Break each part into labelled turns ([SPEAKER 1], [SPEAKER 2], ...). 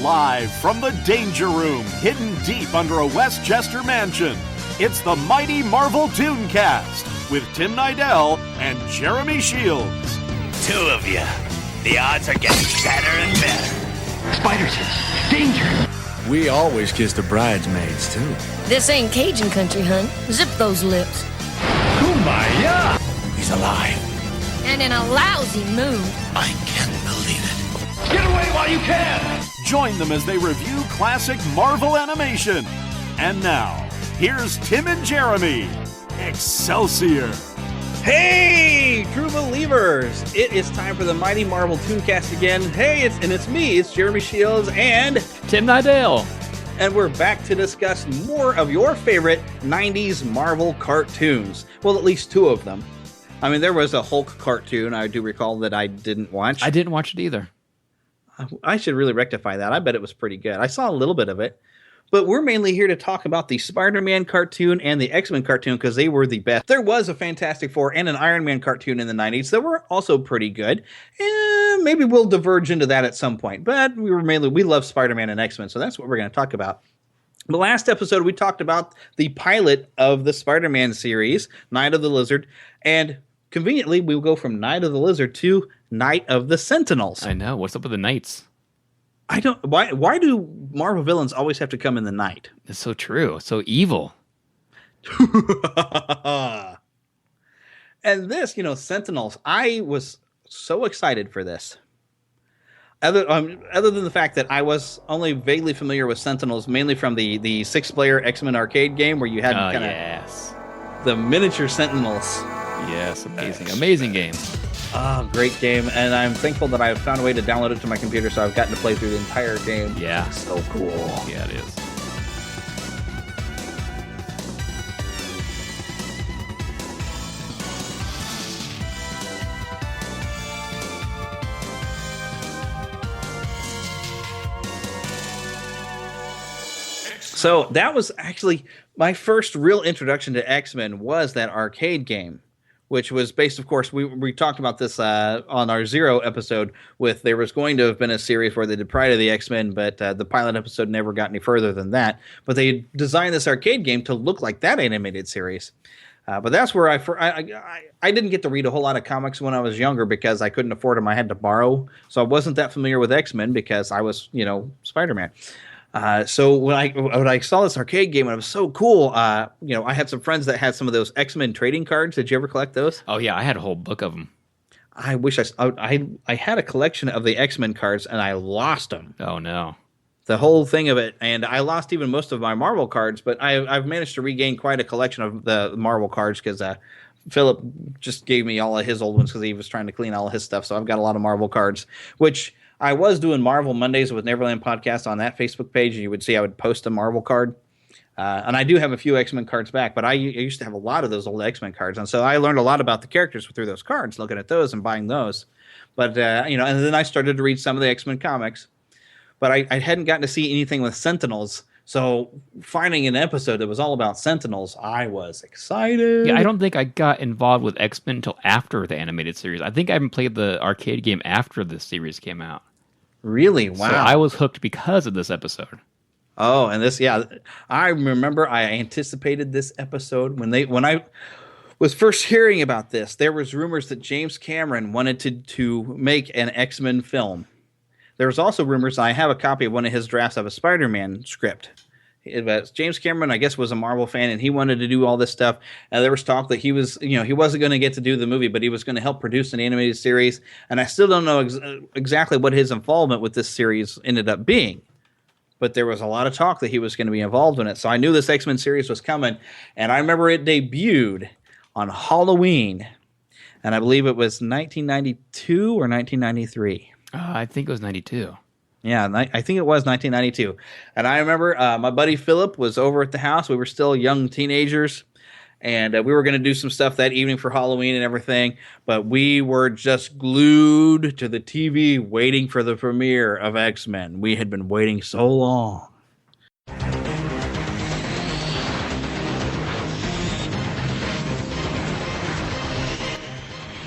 [SPEAKER 1] Live from the Danger Room, hidden deep under a Westchester mansion, it's the Mighty Marvel Tooncast with Tim Nidell and Jeremy Shields.
[SPEAKER 2] Two of you. The odds are getting better and better.
[SPEAKER 3] Spiders, danger!
[SPEAKER 4] We always kiss the bridesmaids, too.
[SPEAKER 5] This ain't Cajun country, hun. Zip those lips.
[SPEAKER 3] Kumbaya!
[SPEAKER 4] He's alive.
[SPEAKER 5] And in a lousy mood.
[SPEAKER 2] I can't believe it.
[SPEAKER 3] Get away while you can!
[SPEAKER 1] Join them as they review classic Marvel animation. And now, here's Tim and Jeremy. Excelsior!
[SPEAKER 6] Hey, true believers! It is time for the Mighty Marvel Tooncast again. Hey, it's me, it's Jeremy Shields and
[SPEAKER 7] Tim Nidell.
[SPEAKER 6] And we're back to discuss more of your favorite 90s Marvel cartoons. Well, at least two of them. I mean, there was a Hulk cartoon I do recall that I didn't watch.
[SPEAKER 7] I didn't watch it either.
[SPEAKER 6] I should really rectify that. I bet it was pretty good. I saw a little bit of it. But we're mainly here to talk about the Spider-Man cartoon and the X-Men cartoon because they were the best. There was a Fantastic Four and an Iron Man cartoon in the 90s that were also pretty good. And maybe we'll diverge into that at some point. But we love Spider-Man and X-Men, so that's what we're going to talk about. The last episode, we talked about the pilot of the Spider-Man series, Night of the Lizard. And conveniently, we'll go from Night of the Lizard to Night of the Sentinels.
[SPEAKER 7] I know. What's up with the Knights?
[SPEAKER 6] I don't. Why do Marvel villains always have to come in the night?
[SPEAKER 7] It's so true. So evil.
[SPEAKER 6] And this, Sentinels. I was so excited for this. Other than the fact that I was only vaguely familiar with Sentinels, mainly from the 6-player X-Men arcade game where you had the miniature Sentinels.
[SPEAKER 7] Yes, amazing game.
[SPEAKER 6] Oh, great game. And I'm thankful that I've found a way to download it to my computer, so I've gotten to play through the entire game.
[SPEAKER 7] Yeah.
[SPEAKER 6] So cool.
[SPEAKER 7] Yeah, it is.
[SPEAKER 6] So that was actually my first real introduction to X-Men was that arcade game, which was based, of course, we talked about this on our Zero episode there was going to have been a series where they did Pride of the X-Men, but the pilot episode never got any further than that. But they designed this arcade game to look like that animated series. But that's where I didn't get to read a whole lot of comics when I was younger because I couldn't afford them. I had to borrow. So I wasn't that familiar with X-Men because I was, Spider-Man. So when I saw this arcade game, and it was so cool. I had some friends that had some of those X-Men trading cards. Did you ever collect those?
[SPEAKER 7] Oh yeah, I had a whole book of them.
[SPEAKER 6] I wish I had a collection of the X-Men cards, and I lost them.
[SPEAKER 7] Oh no,
[SPEAKER 6] the whole thing of it, and I lost even most of my Marvel cards. But I've managed to regain quite a collection of the Marvel cards because Philip just gave me all of his old ones because he was trying to clean all of his stuff. So I've got a lot of Marvel cards, which I was doing Marvel Mondays with Neverland Podcast on that Facebook page, and you would see I would post a Marvel card. And I do have a few X-Men cards back, but I used to have a lot of those old X-Men cards. And so I learned a lot about the characters through those cards, looking at those and buying those. But, and then I started to read some of the X-Men comics. But I hadn't gotten to see anything with Sentinels. So finding an episode that was all about Sentinels, I was excited.
[SPEAKER 7] Yeah, I don't think I got involved with X-Men until after the animated series. I think I even played the arcade game after the series came out.
[SPEAKER 6] Really? Wow.
[SPEAKER 7] So I was hooked because of this episode.
[SPEAKER 6] Oh, and I remember I anticipated this episode when I was first hearing about this. There was rumors that James Cameron wanted to make an X-Men film. There was also rumors, I have a copy of one of his drafts of a Spider-Man script. James Cameron, I guess, was a Marvel fan, and he wanted to do all this stuff. And there was talk that he wasn't going to get to do the movie, but he was going to help produce an animated series. And I still don't know exactly what his involvement with this series ended up being. But there was a lot of talk that he was going to be involved in it. So I knew this X-Men series was coming. And I remember it debuted on Halloween. And I believe it was 1992 or 1993.
[SPEAKER 7] I think it was 92.
[SPEAKER 6] Yeah, I think it was 1992. And I remember my buddy Philip was over at the house. We were still young teenagers. And we were going to do some stuff that evening for Halloween and everything. But we were just glued to the TV waiting for the premiere of X-Men. We had been waiting so long.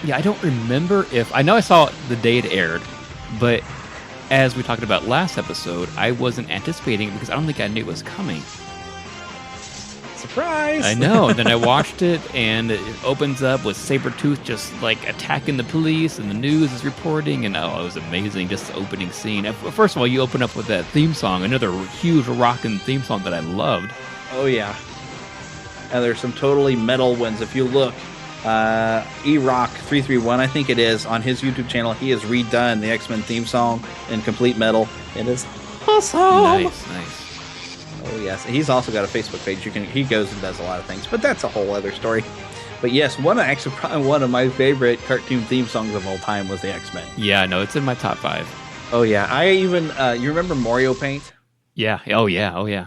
[SPEAKER 7] Yeah, I don't remember I know I saw the day it aired, but as we talked about last episode, I wasn't anticipating it because I don't think I knew it was coming.
[SPEAKER 6] Surprise!
[SPEAKER 7] I know. And then I watched it, and it opens up with Sabretooth just like attacking the police, and the news is reporting, and it was amazing. Just the opening scene. First of all, you open up with that theme song, another huge rockin' theme song that I loved.
[SPEAKER 6] Oh yeah. And there's some totally metal ones. If you look, E-Rock331, I think it is, on his YouTube channel, he has redone the X-Men theme song in complete metal. It is awesome.
[SPEAKER 7] Nice.
[SPEAKER 6] Oh yes, he's also got a Facebook page. He goes and does a lot of things, but that's a whole other story. But yes, probably one of my favorite cartoon theme songs of all time was the X-Men.
[SPEAKER 7] Yeah, no, it's in my top 5.
[SPEAKER 6] Oh yeah, I even you remember Mario Paint?
[SPEAKER 7] Yeah. Oh yeah.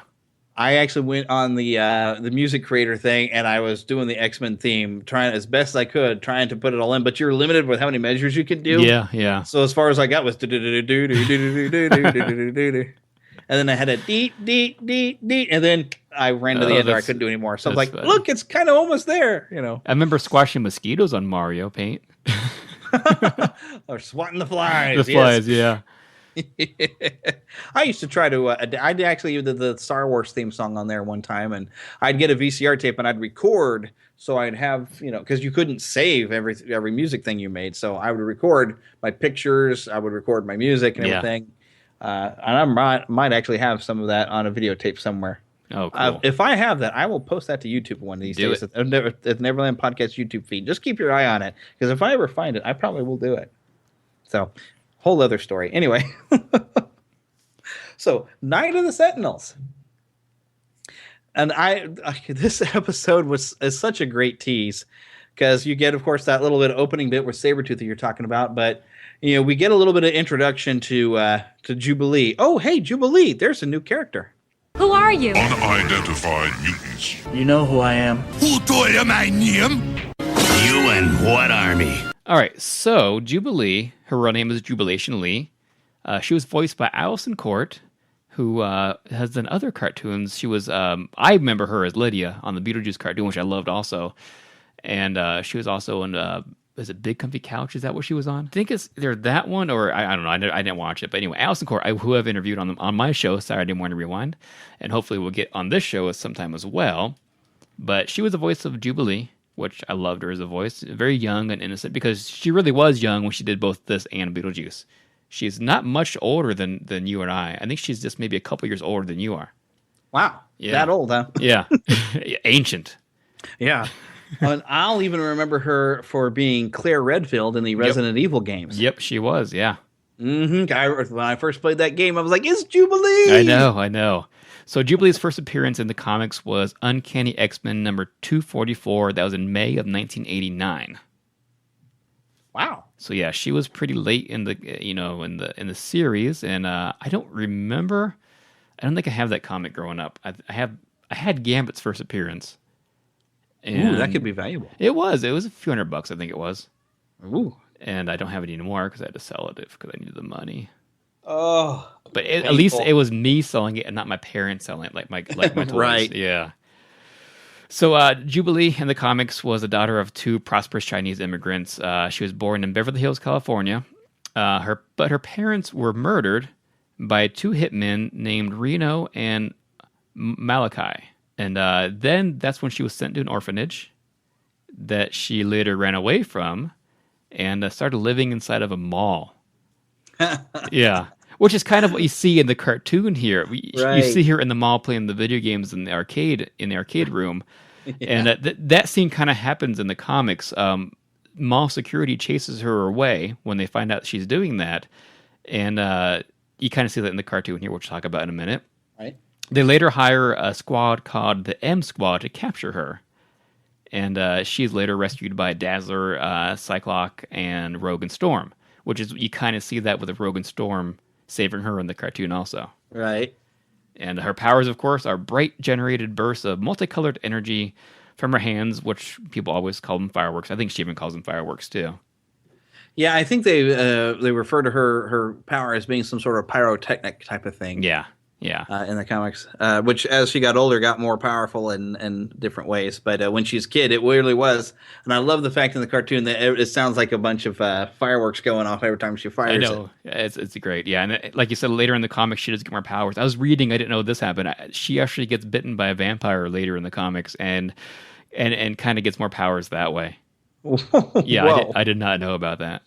[SPEAKER 6] I actually went on the music creator thing, and I was doing the X-Men theme, trying as best I could, trying to put it all in. But you're limited with how many measures you can do.
[SPEAKER 7] Yeah.
[SPEAKER 6] So as far as I got was and then I had a dee, and then I ran to the end where I couldn't do anymore. So I was like,
[SPEAKER 7] funny.
[SPEAKER 6] Look, it's kind of almost there, you know.
[SPEAKER 7] I remember squashing mosquitoes on Mario Paint.
[SPEAKER 6] Or swatting the flies.
[SPEAKER 7] The flies, yeah.
[SPEAKER 6] I used to try to. I actually did the Star Wars theme song on there one time, and I'd get a VCR tape and I'd record, so I'd have because you couldn't save every music thing you made, so I would record my pictures, I would record my music and everything. And I might actually have some of that on a videotape somewhere.
[SPEAKER 7] Oh, cool.
[SPEAKER 6] If I have that, I will post that to YouTube one of these days. At Neverland Podcast YouTube feed. Just keep your eye on it, because if I ever find it, I probably will do it. So, whole other story. Anyway, so Night of the Sentinels, and this episode is such a great tease, because you get, of course, that little bit of opening bit with Sabretooth that you're talking about, but we get a little bit of introduction to Jubilee. Oh, hey, Jubilee! There's a new character.
[SPEAKER 5] Who are you?
[SPEAKER 8] Unidentified mutants.
[SPEAKER 3] You know who I am?
[SPEAKER 2] Who told you my name? You and what army?
[SPEAKER 7] All right, so Jubilee, her real name is Jubilation Lee. She was voiced by Allison Court, who has done other cartoons. She was, I remember her as Lydia on the Beetlejuice cartoon, which I loved also. And she was also in, is it Big Comfy Couch? Is that what she was on? I think it's either that one, or I don't know. I didn't watch it. But anyway, Allison Court, who I've interviewed on my show, Saturday Morning Rewind. And hopefully we'll get on this show sometime as well. But she was the voice of Jubilee, which I loved her as a voice. Very young and innocent, because she really was young when she did both this and Beetlejuice. She's not much older than you and I. I think she's just maybe a couple years older than you are.
[SPEAKER 6] Wow.
[SPEAKER 7] Yeah.
[SPEAKER 6] That old, huh?
[SPEAKER 7] Yeah. Ancient.
[SPEAKER 6] Yeah. And I'll even remember her for being Claire Redfield in the Resident Evil games.
[SPEAKER 7] Yep, she was, yeah.
[SPEAKER 6] Mm-hmm. When I first played that game, I was like, it's Jubilee!
[SPEAKER 7] I know. So Jubilee's first appearance in the comics was Uncanny X-Men number 244. That was in May of 1989.
[SPEAKER 6] Wow.
[SPEAKER 7] So yeah, she was pretty late in the in the series, and I don't remember. I don't think I have that comic growing up. I had Gambit's first appearance.
[SPEAKER 6] Ooh, that could be valuable.
[SPEAKER 7] It was a few $100, I think it was.
[SPEAKER 6] Ooh.
[SPEAKER 7] And I don't have it anymore because I had to sell it because I needed the money.
[SPEAKER 6] Oh.
[SPEAKER 7] But at least it was me selling it and not my parents selling it, like my toys.
[SPEAKER 6] Right.
[SPEAKER 7] Yeah. So Jubilee in the comics was the daughter of two prosperous Chinese immigrants. She was born in Beverly Hills, California. But her parents were murdered by two hitmen named Reno and Malachi. And then that's when she was sent to an orphanage that she later ran away from and started living inside of a mall. Yeah. Which is kind of what you see in the cartoon here. You see her in the mall playing the video games in the arcade room. Yeah. And that scene kind of happens in the comics. Mall security chases her away when they find out she's doing that. And you kind of see that in the cartoon here, which we'll talk about in a minute.
[SPEAKER 6] Right.
[SPEAKER 7] They later hire a squad called the M Squad to capture her. And she's later rescued by Dazzler, Cyclops, and Rogue and Storm. Which is, you kind of see that with Rogue and Storm saving her in the cartoon also.
[SPEAKER 6] Right.
[SPEAKER 7] And her powers, of course, are bright generated bursts of multicolored energy from her hands, which people always call them fireworks. I think she even calls them fireworks, too.
[SPEAKER 6] Yeah, I think they refer to her power as being some sort of pyrotechnic type of thing.
[SPEAKER 7] Yeah.
[SPEAKER 6] in the comics, which as she got older got more powerful in different ways. But when she's a kid, it really was. And I love the fact in the cartoon that it sounds like a bunch of fireworks going off every time she fires
[SPEAKER 7] I know. It's great. Yeah. And like you said, later in the comics, she does get more powers. I was reading, I didn't know this happened. She actually gets bitten by a vampire later in the comics and kind of gets more powers that way. Yeah, I did not know about that.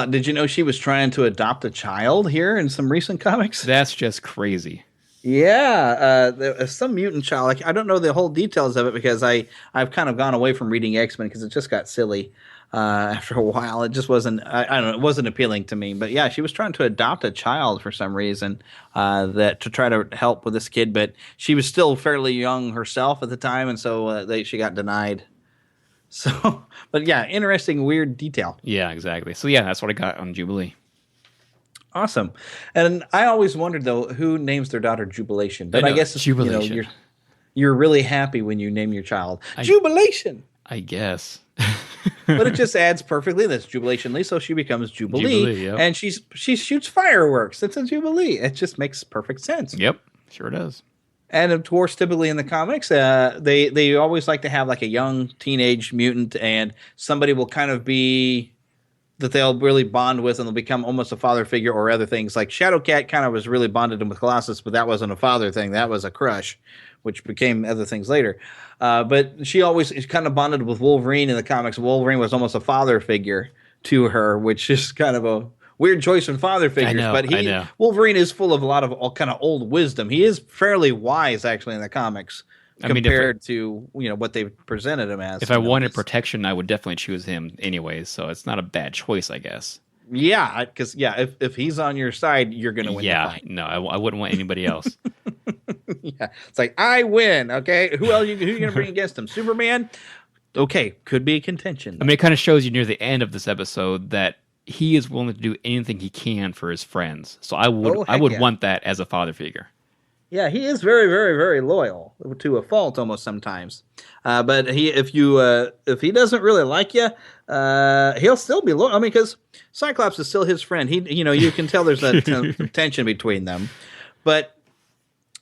[SPEAKER 6] Did you know she was trying to adopt a child here in some recent comics?
[SPEAKER 7] That's just crazy.
[SPEAKER 6] Yeah, some mutant child. Like, I don't know the whole details of it because I've kind of gone away from reading X-Men because it just got silly after a while. It just wasn't. I don't know. It wasn't appealing to me. But yeah, she was trying to adopt a child for some reason that to try to help with this kid. But she was still fairly young herself at the time, and so she got denied. So, but yeah, interesting, weird detail.
[SPEAKER 7] Yeah, exactly. So yeah, that's what I got on Jubilee.
[SPEAKER 6] Awesome. And I always wondered though, who names their daughter Jubilation? But I guess
[SPEAKER 7] Jubilation.
[SPEAKER 6] You're really happy when you name your child Jubilation.
[SPEAKER 7] I guess.
[SPEAKER 6] But it just adds perfectly. That's Jubilation Lee, so she becomes Jubilee,
[SPEAKER 7] yep.
[SPEAKER 6] and she shoots fireworks. It's a Jubilee. It just makes perfect sense.
[SPEAKER 7] Yep, sure does.
[SPEAKER 6] And of course, typically in the comics, they always like to have like a young teenage mutant, and somebody will kind of be that they'll really bond with, and they'll become almost a father figure or other things. Like Shadowcat kind of was really bonded with Colossus, but that wasn't a father thing. That was a crush, which became other things later. But she always is kind of bonded with Wolverine in the comics. Wolverine was almost a father figure to her, which is kind of a weird choice in father figures.
[SPEAKER 7] I know.
[SPEAKER 6] Wolverine is full of a lot of all kind of old wisdom. He is fairly wise, actually, in the comics compared to what they've presented him as.
[SPEAKER 7] If I wanted protection, I would definitely choose him anyways. So it's not a bad choice, I guess.
[SPEAKER 6] Yeah, because if he's on your side, you're going to win the fight.
[SPEAKER 7] No, I wouldn't want anybody else.
[SPEAKER 6] Yeah, it's like I win. Okay, who else? Who are you going to bring against him? Superman. Okay, could be a contention.
[SPEAKER 7] I mean, it kind of shows you near the end of this episode that he is willing to do anything he can for his friends. So I would want that as a father figure.
[SPEAKER 6] Yeah, he is very, very, very loyal to a fault almost sometimes. But if he doesn't really like you, he'll still be loyal. I mean, because Cyclops is still his friend. You can tell there's a tension between them, but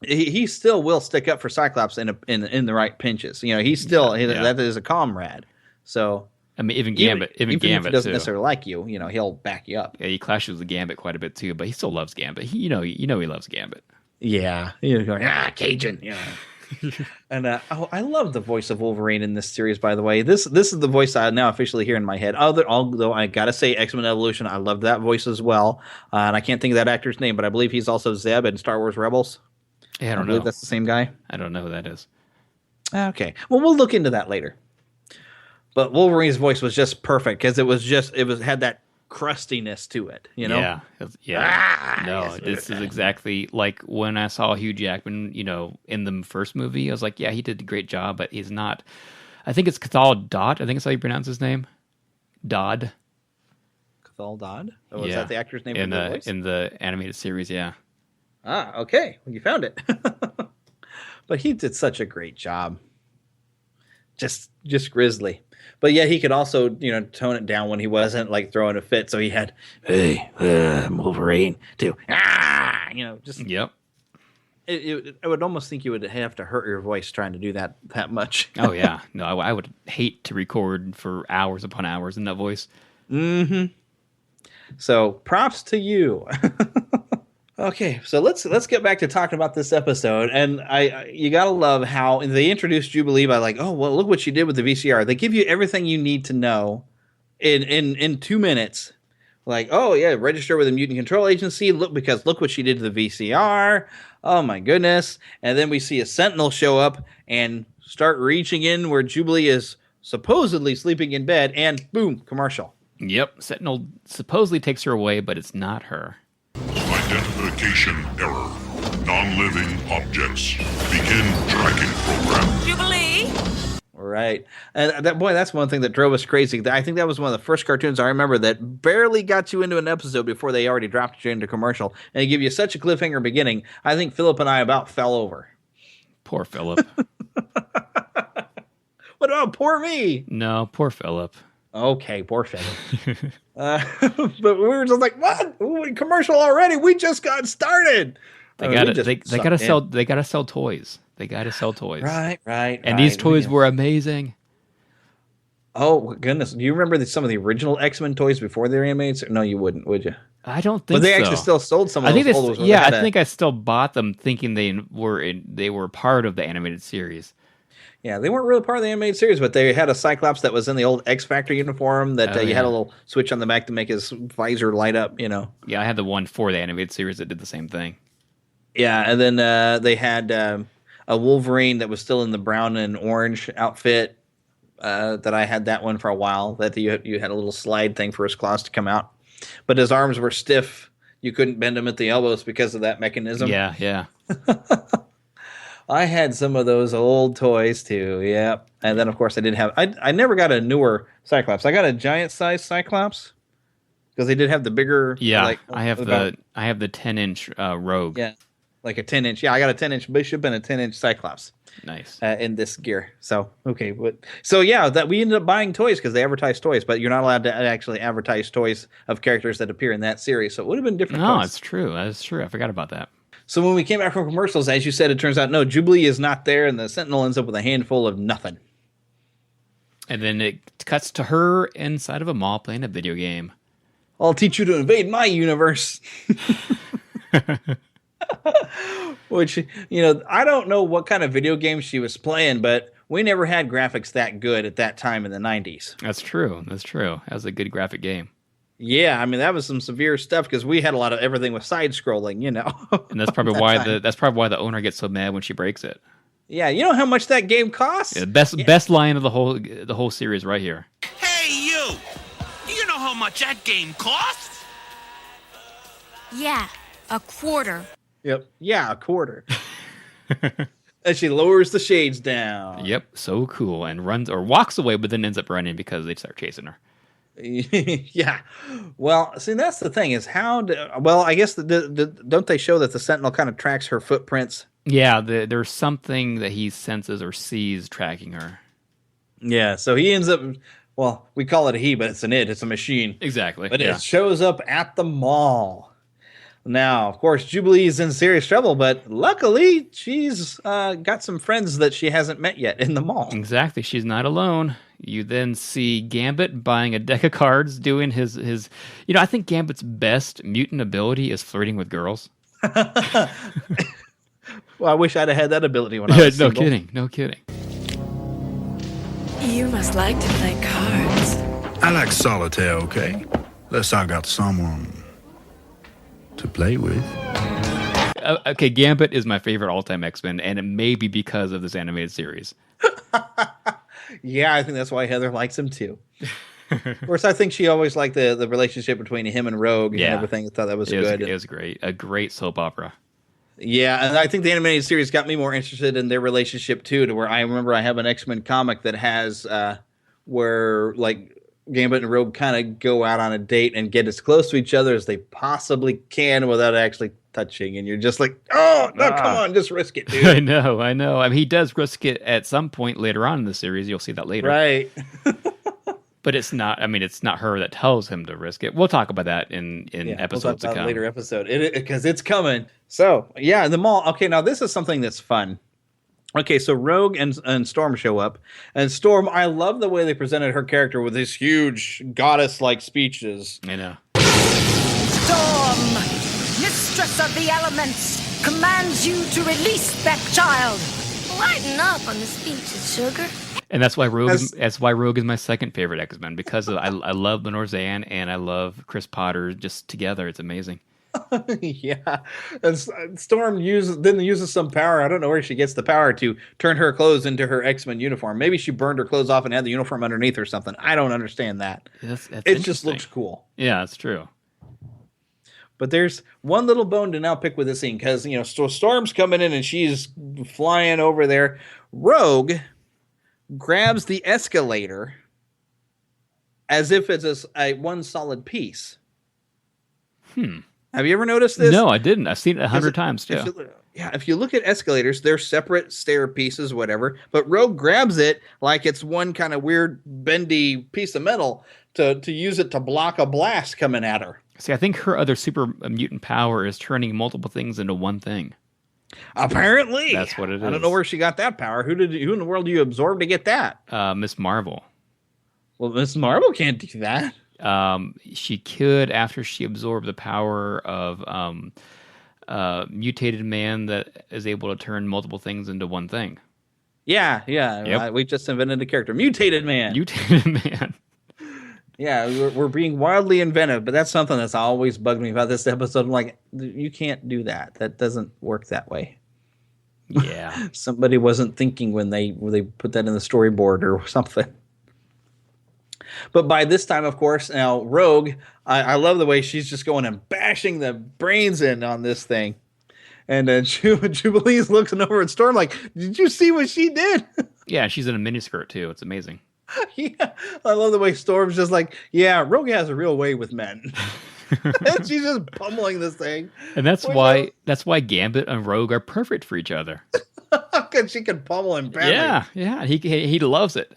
[SPEAKER 6] he still will stick up for Cyclops in the right pinches. He's still that is a comrade. So.
[SPEAKER 7] I mean, even Gambit
[SPEAKER 6] if he doesn't necessarily like you, he'll back you up.
[SPEAKER 7] Yeah, he clashes with Gambit quite a bit too, but he still loves Gambit. He loves Gambit.
[SPEAKER 6] Yeah, you're going Cajun. Yeah, and I love the voice of Wolverine in this series. By the way, this is the voice I now officially hear in my head. Although I gotta say, X-Men Evolution, I loved that voice as well. And I can't think of that actor's name, but I believe he's also Zeb in Star Wars Rebels.
[SPEAKER 7] Yeah, I don't know.
[SPEAKER 6] believe that's the same guy.
[SPEAKER 7] I don't know who that is.
[SPEAKER 6] Okay, well, we'll look into that later. But Wolverine's voice was just perfect because it had that crustiness to it,
[SPEAKER 7] Yeah. This is exactly like when I saw Hugh Jackman, in the first movie. I was like, yeah, he did a great job, but he's not. I think it's Cathal Dodd. I think it's how you pronounce his name. Dodd.
[SPEAKER 6] Cathal Dodd? Oh, is that the actor's name
[SPEAKER 7] in
[SPEAKER 6] for the voice?
[SPEAKER 7] In the animated series, yeah.
[SPEAKER 6] Ah, okay. Well, you found it. But he did such a great job. Just grisly. But yeah, he could also, tone it down when he wasn't like throwing a fit. So he had, hey, Wolverine, too. Just.
[SPEAKER 7] Yep.
[SPEAKER 6] I would almost think you would have to hurt your voice trying to do that much.
[SPEAKER 7] Oh, yeah. No, I would hate to record for hours upon hours in that voice.
[SPEAKER 6] Mm-hmm. So props to you. Okay, so let's get back to talking about this episode, and you gotta love how they introduced Jubilee by like, oh well, look what she did with the VCR. They give you everything you need to know in 2 minutes. Like, oh yeah, register with the Mutant Control Agency. Look what she did to the VCR. Oh my goodness! And then we see a Sentinel show up and start reaching in where Jubilee is supposedly sleeping in bed, and boom, commercial.
[SPEAKER 7] Yep, Sentinel supposedly takes her away, but it's not her.
[SPEAKER 8] Identification error. Non-living objects. Begin tracking program.
[SPEAKER 5] Jubilee?
[SPEAKER 6] Right. And that's one thing that drove us crazy. I think that was one of the first cartoons I remember that barely got you into an episode before they already dropped you into commercial. And they give you such a cliffhanger beginning. I think Philip and I about fell over.
[SPEAKER 7] Poor Philip.
[SPEAKER 6] What about poor me?
[SPEAKER 7] No, poor Philip.
[SPEAKER 6] Okay, poor Philip. But we were just like, what? Ooh, commercial already? We just got started.
[SPEAKER 7] They gotta sell. They gotta sell toys. They gotta sell toys.
[SPEAKER 6] Right.
[SPEAKER 7] And these toys were amazing.
[SPEAKER 6] Oh goodness! Do you remember some of the original X-Men toys before they were animated? No, you wouldn't, would you?
[SPEAKER 7] I don't think.
[SPEAKER 6] But they
[SPEAKER 7] so.
[SPEAKER 6] actually still sold some of
[SPEAKER 7] I think
[SPEAKER 6] those old ones.
[SPEAKER 7] I think I still bought them, thinking they were part of the animated series.
[SPEAKER 6] Yeah, they weren't really part of the animated series, but they had a Cyclops that was in the old X Factor uniform that you had a little switch on the back to make his visor light up.
[SPEAKER 7] Yeah, I had the one for the animated series that did the same thing.
[SPEAKER 6] Yeah, and then they had a Wolverine that was still in the brown and orange outfit. That I had that one for a while. That you had a little slide thing for his claws to come out, but his arms were stiff. You couldn't bend them at the elbows because of that mechanism.
[SPEAKER 7] Yeah.
[SPEAKER 6] I had some of those old toys too. Yeah, and then of course I did have. I never got a newer Cyclops. I got a giant size Cyclops because they did have the bigger.
[SPEAKER 7] Yeah, I have the 10-inch Rogue.
[SPEAKER 6] Yeah, like a 10-inch. Yeah, I got a 10-inch Bishop and a 10-inch Cyclops.
[SPEAKER 7] Nice.
[SPEAKER 6] In this gear. So, okay. That we ended up buying toys because they advertise toys, but you're not allowed to actually advertise toys of characters that appear in that series. So it would have been different.
[SPEAKER 7] No,
[SPEAKER 6] toys.
[SPEAKER 7] it's true. That's true. I forgot about that.
[SPEAKER 6] So when we came back from commercials, as you said, it turns out, no, Jubilee is not there, and the Sentinel ends up with a handful of nothing.
[SPEAKER 7] And then it cuts to her inside of a mall playing a video game.
[SPEAKER 6] I'll teach you to invade my universe. Which, I don't know what kind of video game she was playing, but we never had graphics that good at that time in the 90s.
[SPEAKER 7] That's true. That was a good graphic game.
[SPEAKER 6] Yeah, I mean, that was some severe stuff because we had a lot of everything with side-scrolling,
[SPEAKER 7] And that's probably why the owner gets so mad when she breaks it.
[SPEAKER 6] Yeah, you know how much that game costs?
[SPEAKER 7] Yeah, best line of the whole series right here.
[SPEAKER 2] Hey, you! Do you know how much that game costs?
[SPEAKER 5] Yeah, a quarter.
[SPEAKER 6] Yep. Yeah, a quarter. And she lowers the shades down.
[SPEAKER 7] Yep, so cool. And runs or walks away, but then ends up running because they start chasing her.
[SPEAKER 6] Yeah. Well, see, that's the thing is I guess don't they show that the Sentinel kind of tracks her footprints?
[SPEAKER 7] Yeah, there's something that he senses or sees tracking her.
[SPEAKER 6] Yeah, so he ends up, well, we call it a he, but it's an it. It's a machine.
[SPEAKER 7] Exactly.
[SPEAKER 6] But it shows up at the mall. Now, of course, Jubilee is in serious trouble, but luckily she's got some friends that she hasn't met yet in the mall.
[SPEAKER 7] Exactly. She's not alone. You then see Gambit buying a deck of cards, doing his I think Gambit's best mutant ability is flirting with girls.
[SPEAKER 6] Well, I wish I'd have had that ability when I was single.
[SPEAKER 7] No kidding.
[SPEAKER 9] You must like to play cards.
[SPEAKER 4] I like solitaire, okay? Unless I got someone to play with.
[SPEAKER 7] Okay, Gambit is my favorite all-time X-Men, and it may be because of this animated series.
[SPEAKER 6] Yeah, I think that's why Heather likes him too. Of course, I think she always liked the relationship between him and Rogue and everything. I thought that was good.
[SPEAKER 7] It was great. A great soap opera.
[SPEAKER 6] Yeah, and I think the animated series got me more interested in their relationship too, to where I remember I have an X-Men comic that has where like Gambit and Rogue kind of go out on a date and get as close to each other as they possibly can without actually touching, and you're just like, oh no, come on, just risk it, dude.
[SPEAKER 7] I know. I mean, he does risk it at some point later on in the series. You'll see that later,
[SPEAKER 6] right?
[SPEAKER 7] But it's not. I mean, it's not her that tells him to risk it. We'll talk about that in episodes to come.
[SPEAKER 6] Later episode, because it's coming. So yeah, the mall. Okay, now this is something that's fun. Okay, so Rogue and Storm show up, and Storm, I love the way they presented her character with these huge goddess-like speeches.
[SPEAKER 7] I know.
[SPEAKER 10] Storm, mistress of the elements, commands you to release that child.
[SPEAKER 5] Lighten up on the speeches, sugar.
[SPEAKER 7] And that's why Rogue is my second favorite X-Men, because I love Lenore Zan and I love Chris Potter just together. It's amazing.
[SPEAKER 6] Yeah, and Storm uses some power. I don't know where she gets the power to turn her clothes into her X-Men uniform. Maybe she burned her clothes off and had the uniform underneath or something. I don't understand that. It just looks cool.
[SPEAKER 7] Yeah, it's true.
[SPEAKER 6] But there's one little bone to now pick with this scene because Storm's coming in and she's flying over there. Rogue grabs the escalator as if it's a one solid piece. Have you ever noticed this?
[SPEAKER 7] No, I didn't. I've seen it 100 times too.
[SPEAKER 6] If you look at escalators, they're separate stair pieces, whatever. But Rogue grabs it like it's one kind of weird bendy piece of metal. to use it to block a blast coming at her.
[SPEAKER 7] See, I think her other super mutant power is turning multiple things into one thing.
[SPEAKER 6] Apparently.
[SPEAKER 7] That's what it is.
[SPEAKER 6] I don't know where she got that power. Who in the world do you absorb to get that?
[SPEAKER 7] Miss Marvel.
[SPEAKER 6] Well, Miss Marvel can't do that.
[SPEAKER 7] She could after she absorbed the power of mutated man that is able to turn multiple things into one thing.
[SPEAKER 6] Yeah.
[SPEAKER 7] Yep.
[SPEAKER 6] We just invented a character. Mutated man.
[SPEAKER 7] Mutated man.
[SPEAKER 6] Yeah, we're being wildly inventive, but that's something that's always bugged me about this episode. I'm like, you can't do that. That doesn't work that way.
[SPEAKER 7] Yeah.
[SPEAKER 6] Somebody wasn't thinking when they put that in the storyboard or something. But by this time, of course, now Rogue, I love the way she's just going and bashing the brains in on this thing. And then Jubilee's looking over at Storm like, did you see what she did?
[SPEAKER 7] Yeah, she's in a miniskirt too. It's amazing.
[SPEAKER 6] Yeah, I love the way Storm's just like, yeah, Rogue has a real way with men. And she's just pummeling this thing.
[SPEAKER 7] And that's why Gambit and Rogue are perfect for each other.
[SPEAKER 6] Because she can pummel him badly.
[SPEAKER 7] Yeah. He loves it.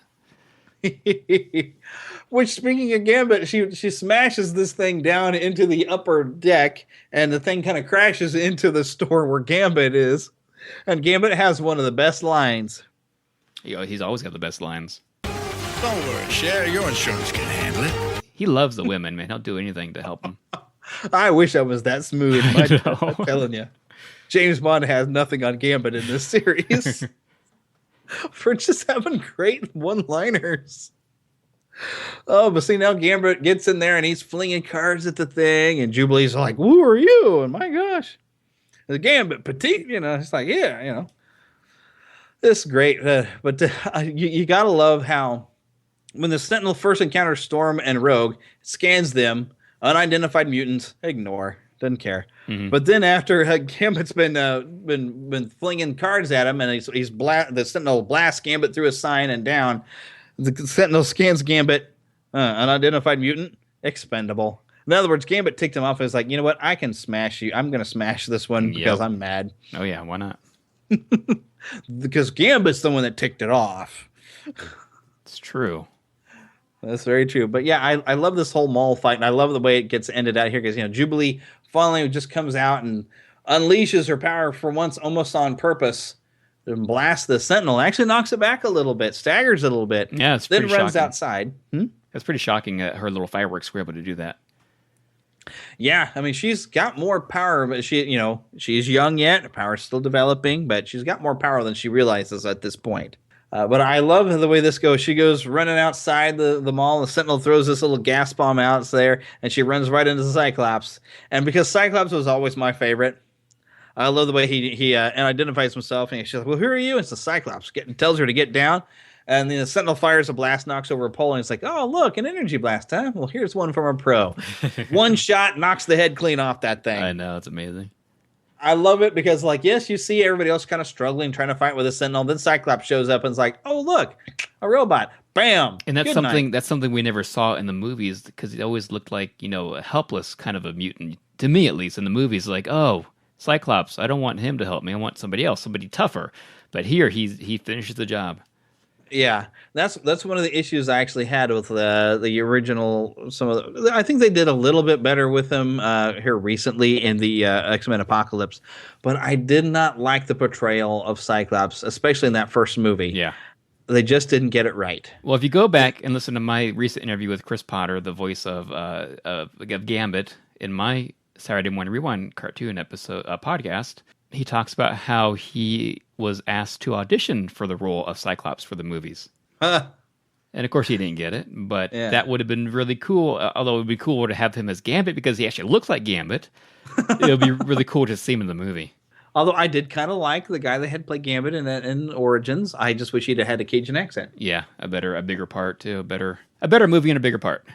[SPEAKER 6] Which, speaking of Gambit, she smashes this thing down into the upper deck, and the thing kind of crashes into the store where Gambit is. And Gambit has one of the best lines.
[SPEAKER 7] He's always got the best lines.
[SPEAKER 4] Don't worry, Cher. Your insurance can handle it.
[SPEAKER 7] He loves the women, man. He'll do anything to help them.
[SPEAKER 6] I wish I was that smooth. I'm telling you. James Bond has nothing on Gambit in this series. For just having great one-liners. Oh, but see, now Gambit gets in there and he's flinging cards at the thing, and Jubilee's like, who are you? And my gosh. The Gambit, petite, it's like, yeah, This is great. But you got to love how when the Sentinel first encounters Storm and Rogue, scans them, unidentified mutants, ignore, doesn't care. Mm-hmm. But then after Gambit's been flinging cards at him, and the Sentinel blasts Gambit through a sign and down. The Sentinel scans Gambit, unidentified mutant, expendable. In other words, Gambit ticked him off and was like, you know what? I can smash you. I'm going to smash this one because I'm mad.
[SPEAKER 7] Oh, yeah. Why not?
[SPEAKER 6] Because Gambit's the one that ticked it off.
[SPEAKER 7] It's true.
[SPEAKER 6] That's very true. But yeah, I love this whole mall fight, and I love the way it gets ended out here because, Jubilee finally just comes out and unleashes her power for once almost on purpose and blasts the Sentinel. Actually knocks it back a little bit, staggers it a little bit.
[SPEAKER 7] Yeah, it's
[SPEAKER 6] then
[SPEAKER 7] pretty
[SPEAKER 6] runs
[SPEAKER 7] shocking.
[SPEAKER 6] Outside.
[SPEAKER 7] That's pretty shocking that her little fireworks were able to do that.
[SPEAKER 6] Yeah, I mean, she's got more power, but she's young yet. Her power's still developing, but she's got more power than she realizes at this point. But I love the way this goes. She goes running outside the mall. The Sentinel throws this little gas bomb out there, and she runs right into Cyclops. And because Cyclops was always my favorite, I love the way he identifies himself. And she's like, well, who are you? It's the Cyclops. Tells her to get down. And then the Sentinel fires a blast, knocks over a pole, and it's like, oh, look, an energy blast, huh? Well, here's one from a pro. One shot knocks the head clean off that thing.
[SPEAKER 7] I know, it's amazing.
[SPEAKER 6] I love it because, yes, you see everybody else kind of struggling, trying to fight with a Sentinel. Then Cyclops shows up and is like, oh, look, a robot. Bam.
[SPEAKER 7] And that's something we never saw in the movies because it always looked like, a helpless kind of a mutant. To me, at least, in the movies, like, oh, Cyclops, I don't want him to help me. I want somebody else, somebody tougher. But here, he finishes the job. Yeah, that's one of the issues I actually had with the original. I think they did a little bit better with him here recently in the X-Men Apocalypse, but I did not like the portrayal of Cyclops, especially in that first movie. Yeah,
[SPEAKER 6] they just didn't get it right.
[SPEAKER 7] Well, if you go back and listen to my recent interview with Chris Potter, the voice of Gambit in my Saturday Morning Rewind cartoon episode podcast. He talks about how he was asked to audition for the role of Cyclops for the movies. And of course he didn't get it, but that would have been really cool. Although it would be cool to have him as Gambit because he actually looks like Gambit. It would be really cool to see him in the movie.
[SPEAKER 6] Although I did kind of like the guy that had played Gambit in Origins. I just wish he'd have had a Cajun accent.
[SPEAKER 7] Yeah, a bigger part too. A better movie and a bigger part.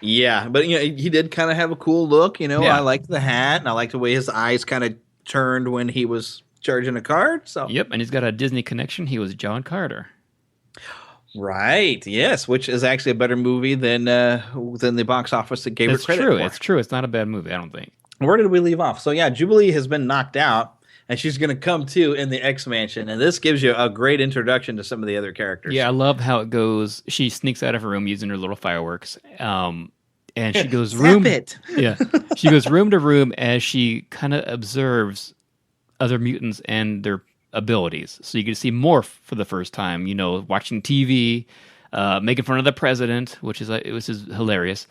[SPEAKER 6] Yeah, but he did kind of have a cool look. I liked the hat, and I liked the way his eyes kind of turned when he was charging a card. So
[SPEAKER 7] yep, and he's got a Disney connection. He was John Carter.
[SPEAKER 6] Right. Yes, which is actually a better movie than the box office that gave it credit for.
[SPEAKER 7] It's true. It's not a bad movie, I don't think.
[SPEAKER 6] Where did we leave off? So yeah, Jubilee has been knocked out, and she's going to come too in the X Mansion. And this gives you a great introduction to some of the other characters.
[SPEAKER 7] Yeah, I love how it goes. She sneaks out of her room using her little fireworks. And she goes she goes room to room as she kind of observes other mutants and their abilities. So you can see Morph for the first time, watching TV, making fun of the president, which is hilarious.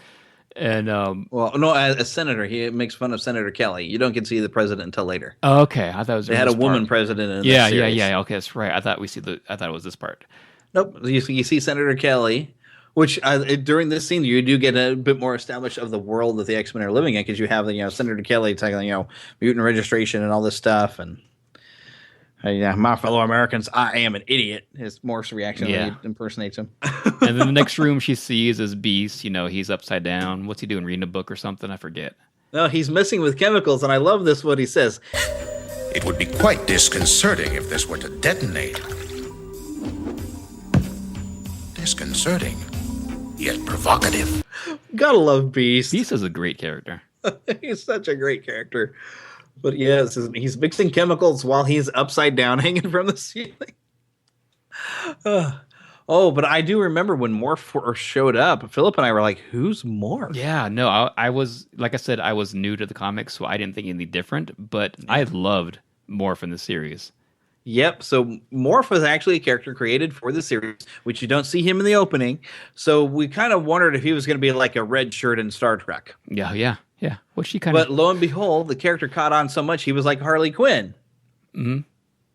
[SPEAKER 7] And
[SPEAKER 6] as senator, he makes fun of Senator Kelly. You don't get to see the president until later.
[SPEAKER 7] Oh, okay, I thought it was
[SPEAKER 6] they had a woman president in this series.
[SPEAKER 7] Yeah. Okay, that's right. I thought it was this part.
[SPEAKER 6] Nope. You see Senator Kelly, which during this scene you do get a bit more established of the world that the X-Men are living in, because you have Senator Kelly talking mutant registration and all this stuff, and my fellow Americans, I am an idiot. Is Morph's reaction when he impersonates him.
[SPEAKER 7] And then the next room she sees is Beast. He's upside down. What's he doing? Reading a book or something? I forget.
[SPEAKER 6] No, he's messing with chemicals, and I love this, what he says.
[SPEAKER 11] It would be quite disconcerting if this were to detonate. Disconcerting, yet provocative.
[SPEAKER 6] Gotta love Beast.
[SPEAKER 7] Beast is a great character.
[SPEAKER 6] He's such a great character. But yes, he's mixing chemicals while he's upside down hanging from the ceiling. But I do remember when Morph first showed up, Philip and I were like, who's Morph?
[SPEAKER 7] Yeah, no, I was, like I said, I was new to the comics, so I didn't think anything different, but I loved Morph in the series.
[SPEAKER 6] Yep, so Morph was actually a character created for the series, which you don't see him in the opening, so we kind of wondered if he was going to be like a red shirt in Star Trek.
[SPEAKER 7] Yeah.
[SPEAKER 6] But lo and behold, the character caught on so much, he was like Harley Quinn.
[SPEAKER 7] Mm-hmm.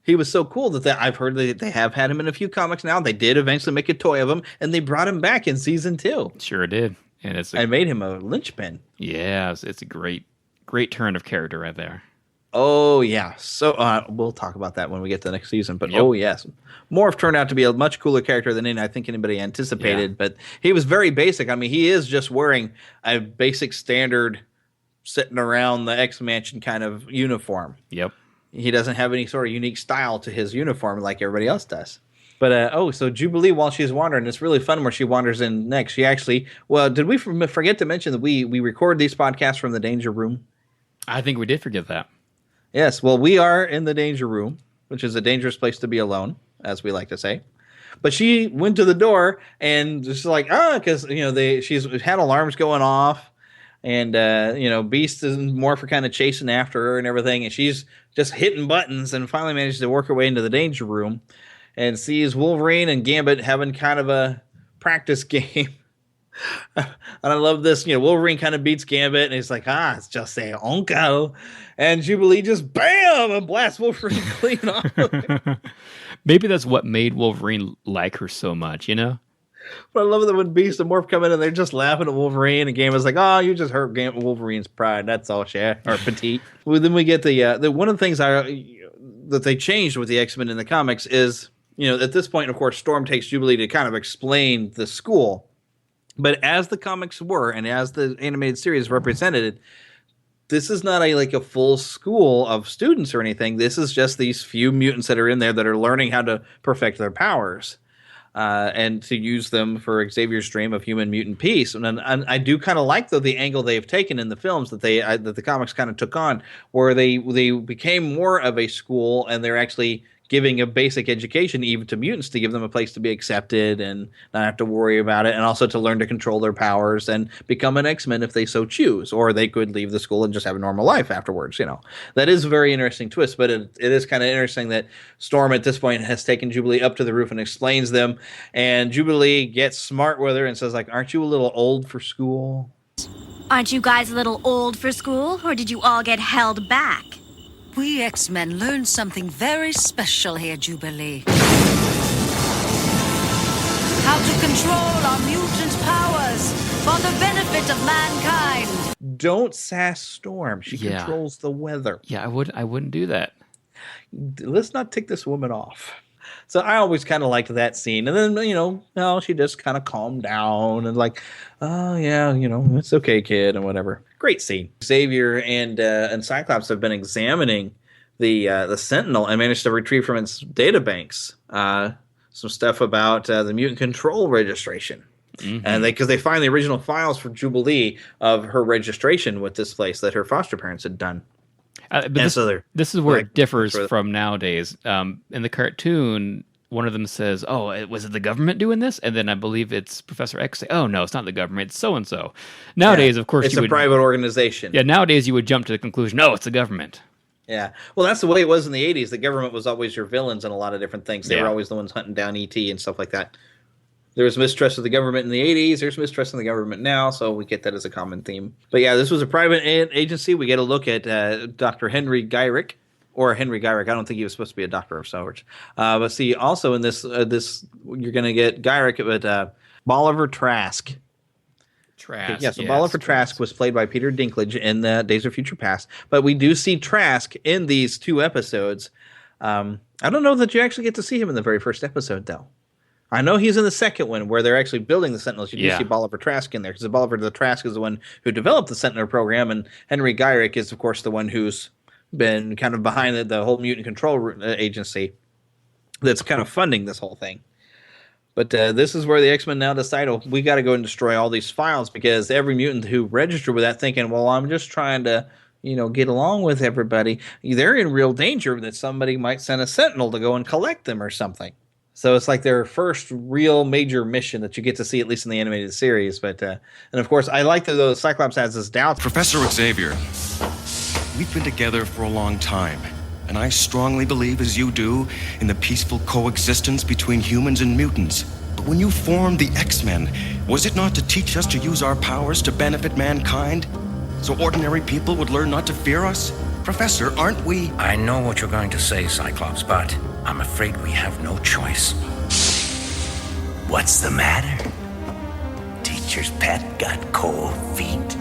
[SPEAKER 6] He was so cool that I've heard that they have had him in a few comics now. They did eventually make a toy of him, and they brought him back in season 2.
[SPEAKER 7] Sure did. And
[SPEAKER 6] I made him a linchpin.
[SPEAKER 7] Yeah, it's a great turn of character right there.
[SPEAKER 6] Oh, yeah. So we'll talk about that when we get to the next season. But Oh, yes. Morph turned out to be a much cooler character than I think anybody anticipated. Yeah. But he was very basic. I mean, he is just wearing a basic standard sitting around the X-Mansion kind of uniform.
[SPEAKER 7] Yep.
[SPEAKER 6] He doesn't have any sort of unique style to his uniform like everybody else does. But, so Jubilee, while she's wandering, it's really fun where she wanders in next. She actually, did we forget to mention that we record these podcasts from the Danger Room?
[SPEAKER 7] I think we did forget that.
[SPEAKER 6] Yes, well, we are in the Danger Room, which is a dangerous place to be alone, as we like to say. But she went to the door and just like, because, she's had alarms going off. And, Beast and Morph are kind of chasing after her and everything. And she's just hitting buttons and finally manages to work her way into the Danger Room and sees Wolverine and Gambit having kind of a practice game. And I love this. Wolverine kind of beats Gambit and he's like, it's just a onko. And Jubilee just bam and blasts Wolverine clean off.
[SPEAKER 7] Maybe that's what made Wolverine like her so much,
[SPEAKER 6] But I love that when Beast and Morph come in and they're just laughing at Wolverine, and Gambit's like, you just hurt Wolverine's pride. That's all, or petite. Well, then we get the one of the things that they changed with the X-Men in the comics is, at this point, of course, Storm takes Jubilee to kind of explain the school. But as the comics were, and as the animated series represented it, this is not a full school of students or anything. This is just these few mutants that are in there that are learning how to perfect their powers. And to use them for Xavier's dream of human mutant peace. And I do kind of like, though, the angle they've taken in the films that that the comics kind of took on, where they became more of a school and they're actually giving a basic education even to mutants to give them a place to be accepted and not have to worry about it, and also to learn to control their powers and become an X-Men if they so choose, or they could leave the school and just have a normal life afterwards. That is a very interesting twist, but it is kind of interesting that Storm at this point has taken Jubilee up to the roof and explains them, and Jubilee gets smart with her and says, aren't you a little old for school?
[SPEAKER 5] Aren't you guys a little old for school, or did you all get held back?
[SPEAKER 10] We X-Men learned something very special here, Jubilee. How to control our mutant powers for the benefit of mankind.
[SPEAKER 6] Don't sass Storm. She controls the weather.
[SPEAKER 7] Yeah, I wouldn't do that.
[SPEAKER 6] Let's not tick this woman off. So I always kind of liked that scene. And then, she just kind of calmed down and it's okay, kid, and whatever. Great scene. Xavier and Cyclops have been examining the Sentinel and managed to retrieve from its databanks some stuff about the mutant control registration. Mm-hmm. And because they find the original files for Jubilee of her registration with this place that her foster parents had done.
[SPEAKER 7] But this is where it differs from nowadays. In the cartoon, one of them says, "Oh, was it the government doing this?" And then I believe it's Professor X say, "Oh no, it's not the government. It's so and so." Nowadays, of course,
[SPEAKER 6] it's a private organization.
[SPEAKER 7] Yeah, nowadays you would jump to the conclusion, "No, it's the government."
[SPEAKER 6] Yeah, well, that's the way it was in the '80s. The government was always your villains in a lot of different things. They were always the ones hunting down ET and stuff like that. There was mistrust of the government in the '80s. There's mistrust in the government now, so we get that as a common theme. But yeah, this was a private agency. We get a look at Dr. Henry Gyrick. Or Henry Gyrick. I don't think he was supposed to be a doctor of sorts. But see, also in this, you're going to get Gyrick, but Bolivar Trask. Bolivar Trask was played by Peter Dinklage in the Days of Future Past. But we do see Trask in these 2 episodes. I don't know that you actually get to see him in the very first episode, though. I know he's in the second one where they're actually building the Sentinels. You do see Bolivar Trask in there because Bolivar Trask is the one who developed the Sentinel program, and Henry Gyrick is, of course, the one who's been kind of behind the whole mutant control agency that's kind of funding this whole thing. But this is where the X-Men now decide, we got to go and destroy all these files because every mutant who registered with that thinking, well, I'm just trying to, get along with everybody, they're in real danger that somebody might send a Sentinel to go and collect them or something. So it's like their first real major mission that you get to see, at least in the animated series. But and of course, I like that Cyclops has his doubts.
[SPEAKER 12] Professor Xavier, we've been together for a long time, and I strongly believe, as you do, in the peaceful coexistence between humans and mutants. But when you formed the X-Men, was it not to teach us to use our powers to benefit mankind? So ordinary people would learn not to fear us? Professor, aren't we?
[SPEAKER 11] I know what you're going to say, Cyclops, but I'm afraid we have no choice.
[SPEAKER 2] What's the matter? Teacher's pet got cold feet?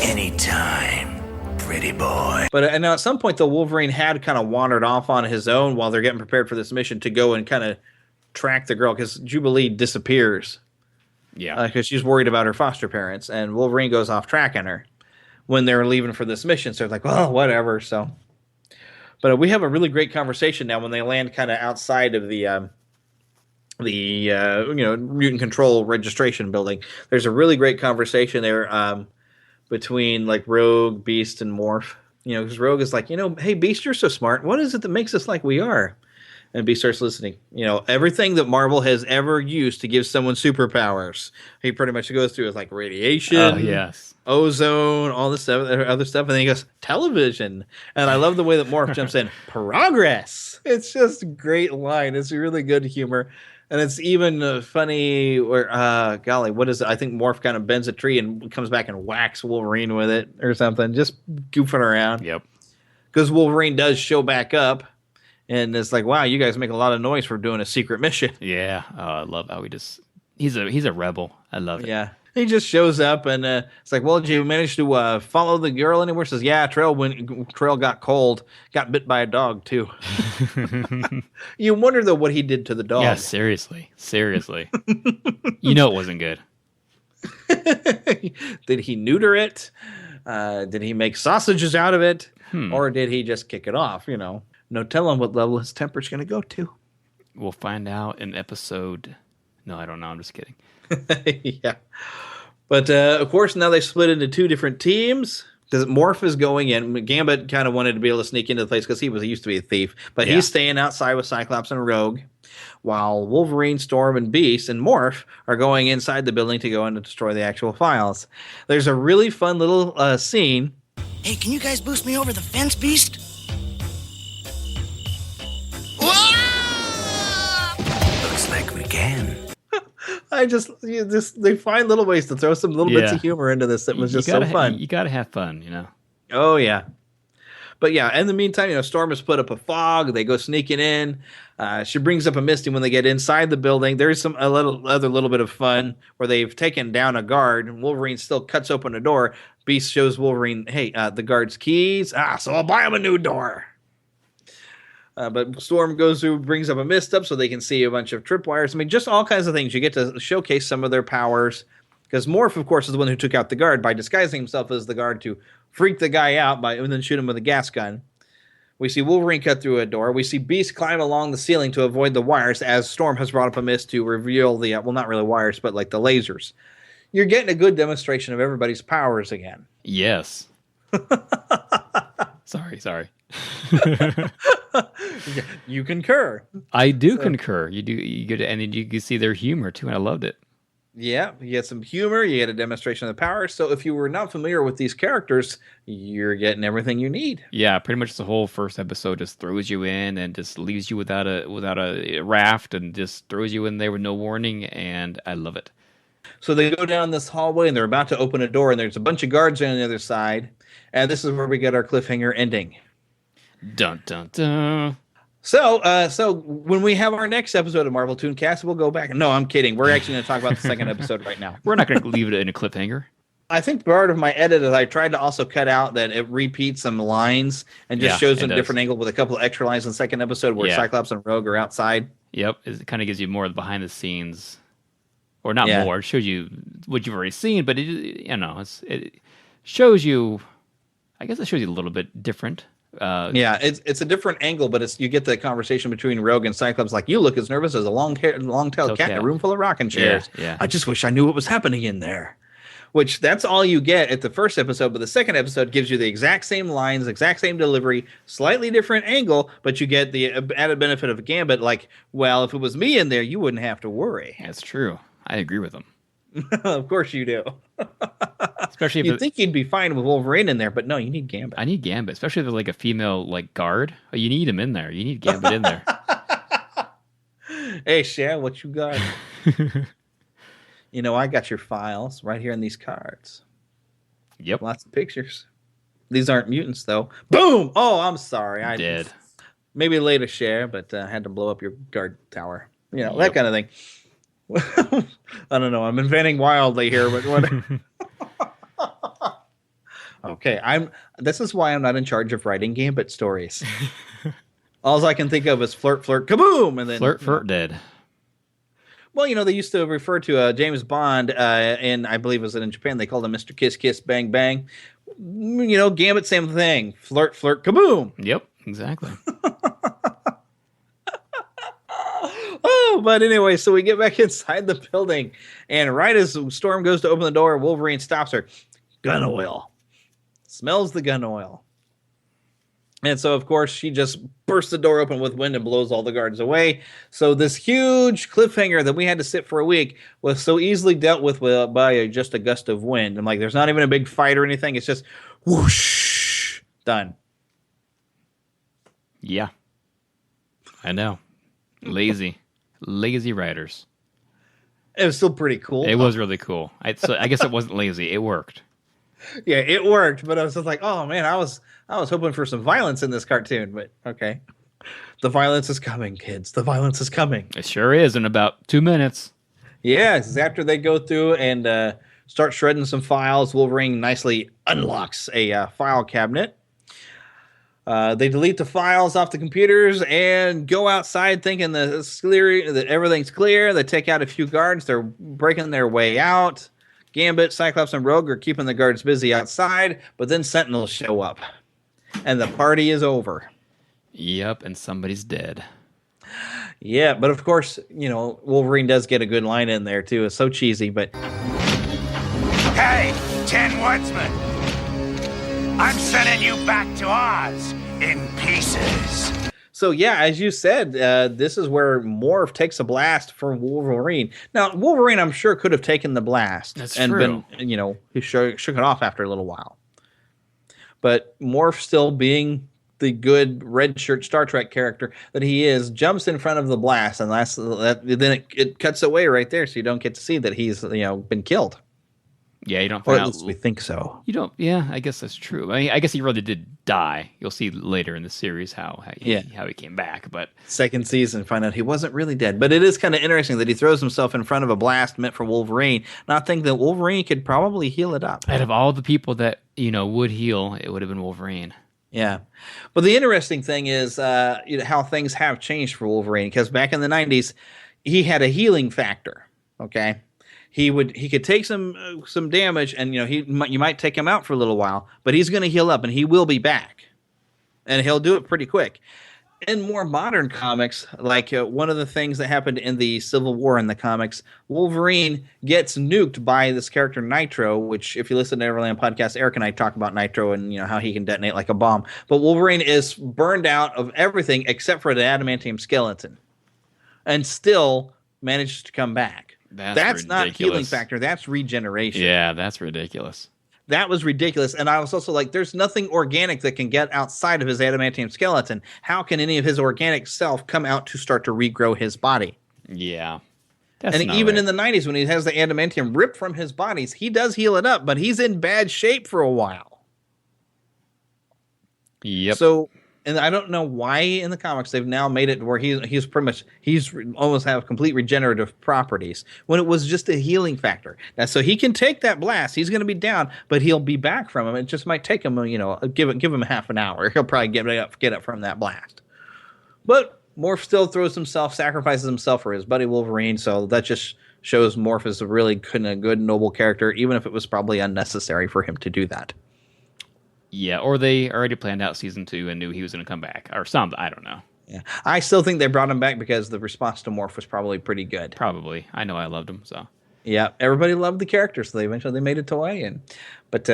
[SPEAKER 2] Anytime, pretty boy.
[SPEAKER 6] But and at some point, the Wolverine had kind of wandered off on his own while they're getting prepared for this mission to go and kind of track the girl because Jubilee disappears.
[SPEAKER 7] Yeah.
[SPEAKER 6] Because she's worried about her foster parents, and Wolverine goes off tracking her when they're leaving for this mission. So it's like, well, whatever. So, but we have a really great conversation now when they land kind of outside of the mutant control registration building. There's a really great conversation there between like Rogue, Beast, and Morph. Because Rogue is like, hey, Beast, you're so smart. What is it that makes us like we are? And Beast starts listening. Everything that Marvel has ever used to give someone superpowers, he pretty much goes through with like radiation, ozone, all this stuff, other stuff, and then he goes television. And I love the way that Morph jumps in. Progress. It's just a great line. It's really good humor. And it's even funny where, golly, what is it? I think Morph kind of bends a tree and comes back and whacks Wolverine with it or something, just goofing around.
[SPEAKER 7] Yep.
[SPEAKER 6] Because Wolverine does show back up, and it's like, wow, you guys make a lot of noise for doing a secret mission.
[SPEAKER 7] Yeah. Oh, I love how he's a rebel. I love it.
[SPEAKER 6] Yeah. He just shows up, and it's like, well, did you manage to follow the girl anywhere? Says, yeah, Trail got cold, got bit by a dog, too. You wonder, though, what he did to the dog.
[SPEAKER 7] Yeah, seriously. It wasn't good.
[SPEAKER 6] Did he neuter it? Did he make sausages out of it? Or did he just kick it off? No telling what level his temper's going to go to.
[SPEAKER 7] We'll find out in episode... No, I don't know. I'm just kidding.
[SPEAKER 6] Yeah. But, of course, now they split into 2 different teams because Morph is going in. Gambit kind of wanted to be able to sneak into the place because he used to be a thief. But he's staying outside with Cyclops and Rogue, while Wolverine, Storm, and Beast and Morph are going inside the building to go in and destroy the actual files. There's a really fun little scene.
[SPEAKER 13] Hey, can you guys boost me over the fence, Beast?
[SPEAKER 2] Looks like we can.
[SPEAKER 6] They find little ways to throw some little bits of humor into this that was just so fun.
[SPEAKER 7] You got to have fun,
[SPEAKER 6] Oh, yeah. But yeah, in the meantime, Storm has put up a fog. They go sneaking in. She brings up a Misty when they get inside the building. There's a little bit of fun where they've taken down a guard, and Wolverine still cuts open a door. Beast shows Wolverine, hey, the guard's keys. So I'll buy him a new door. But Storm goes through, brings up a mist up so they can see a bunch of tripwires. I mean, just all kinds of things. You get to showcase some of their powers. Because Morph, of course, is the one who took out the guard by disguising himself as the guard to freak the guy out and then shoot him with a gas gun. We see Wolverine cut through a door. We see Beast climb along the ceiling to avoid the wires as Storm has brought up a mist to reveal the, well, not really wires, but like the lasers. You're getting a good demonstration of everybody's powers again.
[SPEAKER 7] Yes. Sorry.
[SPEAKER 6] You concur.
[SPEAKER 7] I do concur. You do. You get, and you can see their humor too, and I loved it.
[SPEAKER 6] Yeah, you get some humor, you get a demonstration of the power. So if you were not familiar with these characters, you're getting everything you need.
[SPEAKER 7] Yeah, pretty much the whole first episode just throws you in and just leaves you without a raft and just throws you in there with no warning, and I love it.
[SPEAKER 6] So they go down this hallway and they're about to open a door, and there's a bunch of guards on the other side, and this is where we get our cliffhanger ending.
[SPEAKER 7] Dun dun dun.
[SPEAKER 6] So when we have our next episode of Marvel Tooncast, we'll go back. No, I'm kidding. We're actually going to talk about the second episode right now.
[SPEAKER 7] We're not going to leave it in a cliffhanger.
[SPEAKER 6] I think part of my edit is I tried to also cut out that it repeats some lines and just shows them a different angle with a couple of extra lines in the second episode where Cyclops and Rogue are outside.
[SPEAKER 7] Yep, it kind of gives you more of the behind the scenes, or not more. It shows you what you've already seen, but it shows you. I guess it shows you a little bit different.
[SPEAKER 6] It's a different angle, but you get the conversation between Rogue and Cyclops. Like, you look as nervous as a long-tailed cat in a room full of rocking chairs.
[SPEAKER 7] Yeah.
[SPEAKER 6] I just wish I knew what was happening in there. Which that's all you get at the first episode, but the second episode gives you the exact same lines, exact same delivery, slightly different angle, but you get the added benefit of a Gambit. Like, well, if it was me in there, you wouldn't have to worry.
[SPEAKER 7] That's true. I agree with him.
[SPEAKER 6] Of course you do.
[SPEAKER 7] Especially if
[SPEAKER 6] you'd think you'd be fine with Wolverine in there, but no, you need Gambit.
[SPEAKER 7] I need Gambit, especially if there's like a female guard. Oh, you need him in there. You need Gambit in there.
[SPEAKER 6] Hey, Shan, what you got? I got your files right here in these cards.
[SPEAKER 7] Yep.
[SPEAKER 6] Lots of pictures. These aren't mutants, though. Boom! Oh, I'm sorry. I
[SPEAKER 7] did.
[SPEAKER 6] Maybe later share, but I had to blow up your guard tower. That kind of thing. I don't know. I'm inventing wildly here, but what? Okay, this is why I'm not in charge of writing Gambit stories. All I can think of is flirt, kaboom, and then
[SPEAKER 7] flirt dead.
[SPEAKER 6] Well, they used to refer to James Bond, and I believe it was in Japan. They called him Mr. Kiss Kiss Bang Bang. Gambit, same thing. Flirt, kaboom.
[SPEAKER 7] Yep, exactly.
[SPEAKER 6] Oh, but anyway, so we get back inside the building, and right as Storm goes to open the door, Wolverine stops her. Gun oil. Smells the gun oil. And so, of course, she just bursts the door open with wind and blows all the guards away. So this huge cliffhanger that we had to sit for a week was so easily dealt with by just a gust of wind. I'm like, there's not even a big fight or anything. It's just whoosh, done.
[SPEAKER 7] Yeah. I know. Lazy writers.
[SPEAKER 6] It was still pretty cool.
[SPEAKER 7] It was really cool. I guess it wasn't lazy. It worked.
[SPEAKER 6] Yeah, it worked, but I was just like, oh man, I was hoping for some violence in this cartoon, but okay. The violence is coming, kids. The violence is coming.
[SPEAKER 7] It sure is in about 2 minutes.
[SPEAKER 6] Yes, after they go through and start shredding some files, Wolverine nicely unlocks a file cabinet. They delete the files off the computers and go outside thinking that everything's clear. They take out a few guards. They're breaking their way out. Gambit, Cyclops, and Rogue are keeping the guards busy outside, but then Sentinels show up, and the party is over.
[SPEAKER 7] Yep, and somebody's dead.
[SPEAKER 6] Yeah, but of course, Wolverine does get a good line in there, too. It's so cheesy, but...
[SPEAKER 2] Hey, Tin Woodsman! I'm sending you back to Oz in pieces.
[SPEAKER 6] So, yeah, as you said, this is where Morph takes a blast from Wolverine. Now, Wolverine, I'm sure, could have taken the blast.
[SPEAKER 7] That's
[SPEAKER 6] and
[SPEAKER 7] true.
[SPEAKER 6] He shook it off after a little while. But Morph, still being the good red shirt Star Trek character that he is, jumps in front of the blast, and then it cuts away right there, so you don't get to see that he's been killed.
[SPEAKER 7] Yeah, you don't.
[SPEAKER 6] Or at least we think so.
[SPEAKER 7] You don't. Yeah, I guess that's true. I mean, I guess he really did die. You'll see later in the series how he came back. But
[SPEAKER 6] second season, find out he wasn't really dead. But it is kind of interesting that he throws himself in front of a blast meant for Wolverine, not thinking that Wolverine could probably heal it up.
[SPEAKER 7] Out of all the people that would heal, it would have been Wolverine.
[SPEAKER 6] Yeah, but the interesting thing is how things have changed for Wolverine, because back in the 90s, he had a healing factor. Okay. He could take some damage, and you might take him out for a little while, but he's going to heal up, and he will be back, and he'll do it pretty quick. in more modern comics, like one of the things that happened in the Civil War in the comics, Wolverine gets nuked by this character Nitro, which if you listen to Everland podcast, Eric and I talk about Nitro and how he can detonate like a bomb. But Wolverine is burned out of everything except for the adamantium skeleton and still manages to come back. That's not healing factor. That's regeneration.
[SPEAKER 7] Yeah, that's ridiculous.
[SPEAKER 6] That was ridiculous. And I was also like, there's nothing organic that can get outside of his adamantium skeleton. How can any of his organic self come out to start to regrow his body?
[SPEAKER 7] Yeah.
[SPEAKER 6] And even in the 90s, when he has the adamantium ripped from his bodies, he does heal it up, but he's in bad shape for a while.
[SPEAKER 7] Yep.
[SPEAKER 6] So, and I don't know why in the comics they've now made it where he's almost have complete regenerative properties when it was just a healing factor. Now, so he can take that blast. He's going to be down, but he'll be back from him. It just might take him, give him half an hour. He'll probably get up from that blast. But Morph still throws himself, sacrifices himself for his buddy Wolverine. So that just shows Morph is a really good, noble character, even if it was probably unnecessary for him to do that.
[SPEAKER 7] Yeah, or they already planned out season 2 and knew he was going to come back, or something. I don't know.
[SPEAKER 6] Yeah, I still think they brought him back because the response to Morph was probably pretty good.
[SPEAKER 7] Probably. I know I loved him, so.
[SPEAKER 6] Yeah, everybody loved the character, so they made it to weigh. But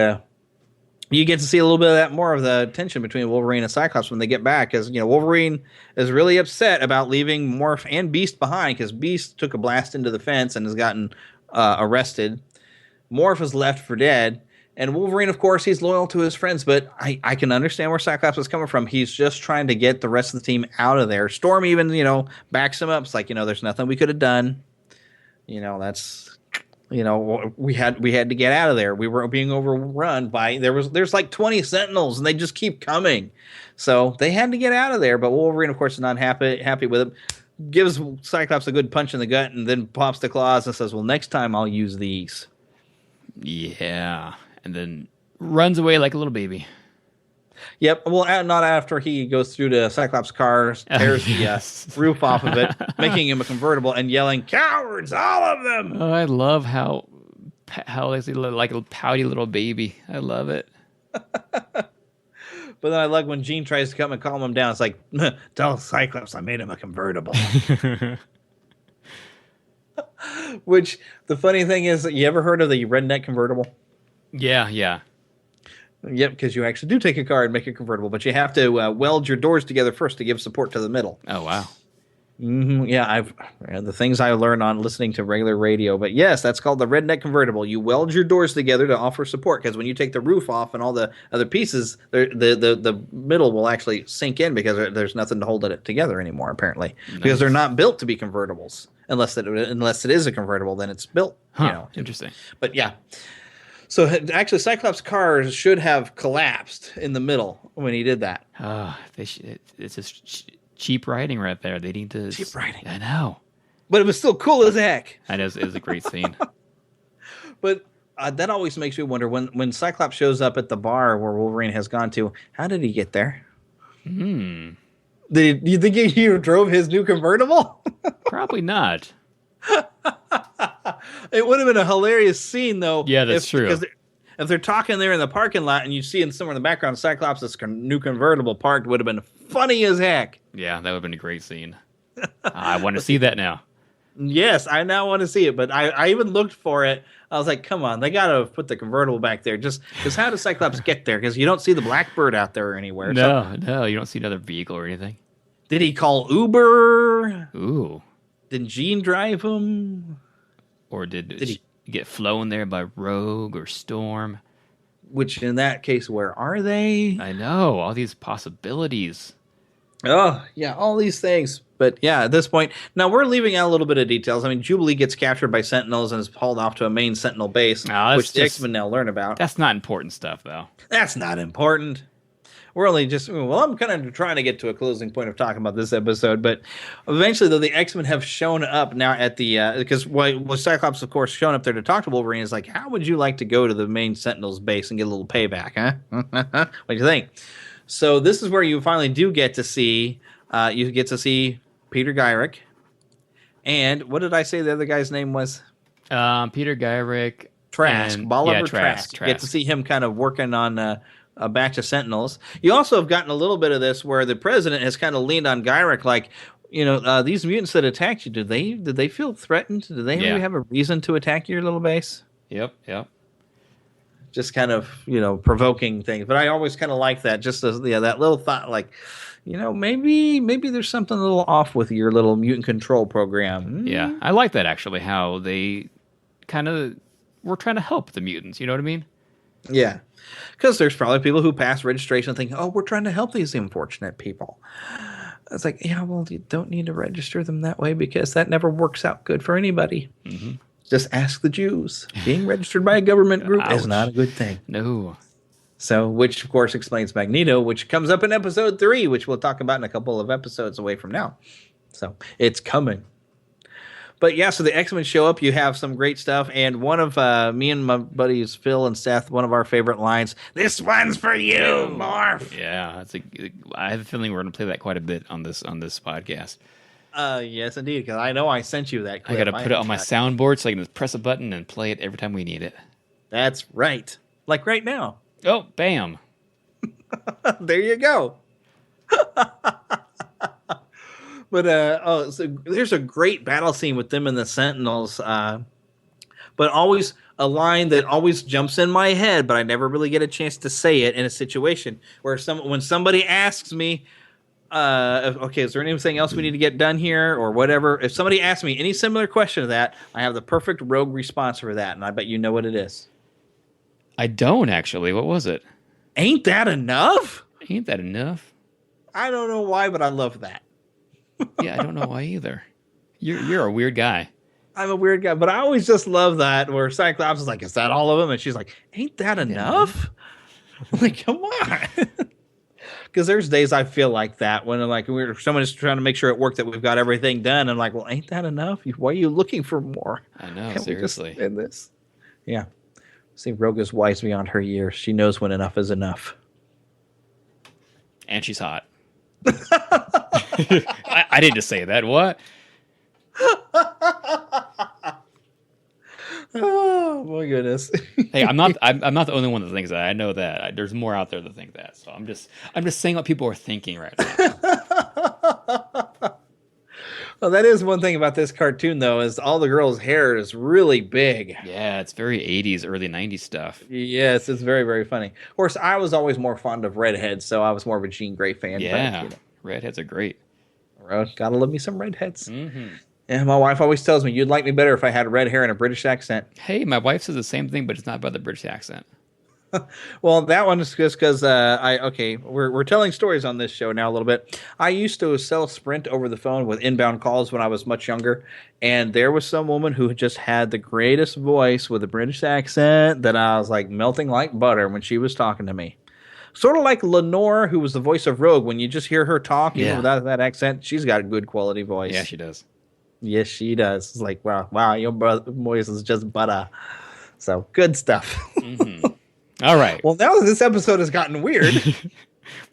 [SPEAKER 6] you get to see a little bit of that more of the tension between Wolverine and Cyclops when they get back, because Wolverine is really upset about leaving Morph and Beast behind because Beast took a blast into the fence and has gotten arrested. Morph is left for dead. And Wolverine, of course, he's loyal to his friends, but I can understand where Cyclops is coming from. He's just trying to get the rest of the team out of there. Storm even, backs him up. It's like, there's nothing we could have done. That's, we had to get out of there. We were being overrun by, there's like 20 Sentinels, and they just keep coming. So they had to get out of there. But Wolverine, of course, is not happy with him. Gives Cyclops a good punch in the gut, and then pops the claws and says, well, next time I'll use these.
[SPEAKER 7] Yeah. And then runs away like a little baby.
[SPEAKER 6] Yep. Well, not after he goes through the Cyclops car, tears the roof off of it, making him a convertible, and yelling, "Cowards, all of them!"
[SPEAKER 7] Oh, I love how they look like a pouty little baby. I love it.
[SPEAKER 6] But then I like when Jean tries to come and calm him down. It's like, tell Cyclops I made him a convertible. Which, the funny thing is, you ever heard of the redneck convertible?
[SPEAKER 7] Yeah.
[SPEAKER 6] Yep, because you actually do take a car and make it convertible, but you have to weld your doors together first to give support to the middle.
[SPEAKER 7] Oh, wow.
[SPEAKER 6] Mm-hmm. Yeah, the things I learned on listening to regular radio. But yes, that's called the redneck convertible. You weld your doors together to offer support, because when you take the roof off and all the other pieces, the middle will actually sink in because there's nothing to hold it together anymore, apparently. Nice. Because they're not built to be convertibles. Unless it is a convertible, then it's built.
[SPEAKER 7] Interesting.
[SPEAKER 6] But yeah. So actually, Cyclops' cars should have collapsed in the middle when he did that.
[SPEAKER 7] It's just cheap writing right there. They need to
[SPEAKER 6] cheap writing.
[SPEAKER 7] I know,
[SPEAKER 6] but it was still cool as heck.
[SPEAKER 7] I know, it was a great scene.
[SPEAKER 6] But that always makes me wonder when Cyclops shows up at the bar where Wolverine has gone to. How did he get there? Do you think he drove his new convertible?
[SPEAKER 7] Probably not.
[SPEAKER 6] It would have been a hilarious scene, though.
[SPEAKER 7] Yeah, that's true.
[SPEAKER 6] Because if they're talking there in the parking lot and you see somewhere in the background Cyclops' new convertible parked, would have been funny as heck.
[SPEAKER 7] Yeah, that would have been a great scene. I want to see that now.
[SPEAKER 6] Yes, I now want to see it, but I even looked for it. I was like, come on, they got to put the convertible back there. Just because how does Cyclops get there? Because you don't see the Blackbird out there anywhere.
[SPEAKER 7] No, you don't see another vehicle or anything.
[SPEAKER 6] Did he call Uber?
[SPEAKER 7] Ooh.
[SPEAKER 6] Did Jean drive him?
[SPEAKER 7] Or did he get flown there by Rogue or Storm?
[SPEAKER 6] Which, in that case, where are they?
[SPEAKER 7] I know, all these possibilities.
[SPEAKER 6] Oh, yeah, all these things. But yeah, at this point, now we're leaving out a little bit of details. I mean, Jubilee gets captured by Sentinels and is hauled off to a main Sentinel base, which the X-Men now learn about.
[SPEAKER 7] That's not important stuff, though.
[SPEAKER 6] That's not important. We're only I'm kind of trying to get to a closing point of talking about this episode, but eventually, though, the X-Men have shown up now at the, because Cyclops, of course, shown up there to talk to Wolverine is like, how would you like to go to the main Sentinels base and get a little payback, huh? What do you think? So this is where you finally do get to see, Peter Gyrick, and what did I say the other guy's name was?
[SPEAKER 7] Peter Gyrick.
[SPEAKER 6] Trask. Bolivar
[SPEAKER 7] Trask.
[SPEAKER 6] You get to see him kind of working on a batch of Sentinels. You also have gotten a little bit of this where the president has kind of leaned on Gyrich, like, these mutants that attacked you, did they feel threatened? Did they really have a reason to attack your little base?
[SPEAKER 7] Yep.
[SPEAKER 6] Just kind of, provoking things. But I always kind of like that, just as that little thought, like, maybe there's something a little off with your little mutant control program.
[SPEAKER 7] Yeah, I like that, actually, how they kind of were trying to help the mutants. You know what I mean?
[SPEAKER 6] Yeah. Because there's probably people who pass registration and think, oh, we're trying to help these unfortunate people. It's like, well, you don't need to register them that way because that never works out good for anybody.
[SPEAKER 7] Mm-hmm.
[SPEAKER 6] Just ask the Jews. Being registered by a government group is not a good thing.
[SPEAKER 7] No.
[SPEAKER 6] So, which of course explains Magneto, which comes up in episode 3, which we'll talk about in a couple of episodes away from now. So, it's coming. But yeah, so the X-Men show up. You have some great stuff. And one of me and my buddies, Phil and Seth, one of our favorite lines, "This one's for you, Morph."
[SPEAKER 7] Yeah, I have a feeling we're going to play that quite a bit on this podcast.
[SPEAKER 6] Yes, indeed, because I know I sent you that clip.
[SPEAKER 7] I got to put it on my soundboard so I can just press a button and play it every time we need it.
[SPEAKER 6] That's right. Like right now.
[SPEAKER 7] Oh, bam.
[SPEAKER 6] There you go. But so there's a great battle scene with them and the Sentinels. But always a line that always jumps in my head, but I never really get a chance to say it in a situation where when somebody asks me, okay, is there anything else we need to get done here or whatever? If somebody asks me any similar question to that, I have the perfect rogue response for that, and I bet you know what it is.
[SPEAKER 7] I don't, actually. What was it?
[SPEAKER 6] Ain't that enough?
[SPEAKER 7] Ain't that enough?
[SPEAKER 6] I don't know why, but I love that.
[SPEAKER 7] Yeah, I don't know why either. You're a weird guy.
[SPEAKER 6] I'm a weird guy, but I always just love that where Cyclops is like, "Is that all of them?" And she's like, "Ain't that enough?" I'm like, come on. Because there's days I feel like that when someone is trying to make sure at work that we've got everything done. I'm like, well, ain't that enough? Why are you looking for more?
[SPEAKER 7] I know,
[SPEAKER 6] Can't
[SPEAKER 7] seriously.
[SPEAKER 6] We just end this? Yeah. See, Rogue is wise beyond her years. She knows when enough is enough.
[SPEAKER 7] And she's hot. I didn't just say that. What?
[SPEAKER 6] Oh my goodness.
[SPEAKER 7] Hey, I'm not the only one that thinks that. I know that. There's more out there that think that. So I'm just saying what people are thinking right now.
[SPEAKER 6] Well, that is one thing about this cartoon, though, is all the girls' hair is really big.
[SPEAKER 7] Yeah, it's very 80s, early 90s stuff.
[SPEAKER 6] Yes, it's very, very funny. Of course, I was always more fond of redheads, so I was more of a Jean Grey fan.
[SPEAKER 7] Yeah,
[SPEAKER 6] but,
[SPEAKER 7] redheads are great.
[SPEAKER 6] Gotta love me some redheads.
[SPEAKER 7] Mm-hmm.
[SPEAKER 6] And my wife always tells me, you'd like me better if I had red hair and a British accent.
[SPEAKER 7] Hey, my wife says the same thing, but it's not about the British accent.
[SPEAKER 6] Well, that one is just because we're telling stories on this show now a little bit. I used to sell Sprint over the phone with inbound calls when I was much younger, and there was some woman who just had the greatest voice with a British accent that I was like melting like butter when she was talking to me. Sort of like Lenore, who was the voice of Rogue. When you just hear her talk, even without that accent, she's got a good quality voice.
[SPEAKER 7] Yeah, she does.
[SPEAKER 6] Yes, she does. It's like, wow, your voice is just butter. So, good stuff.
[SPEAKER 7] Mm-hmm. All right.
[SPEAKER 6] Well, now that this episode has gotten weird.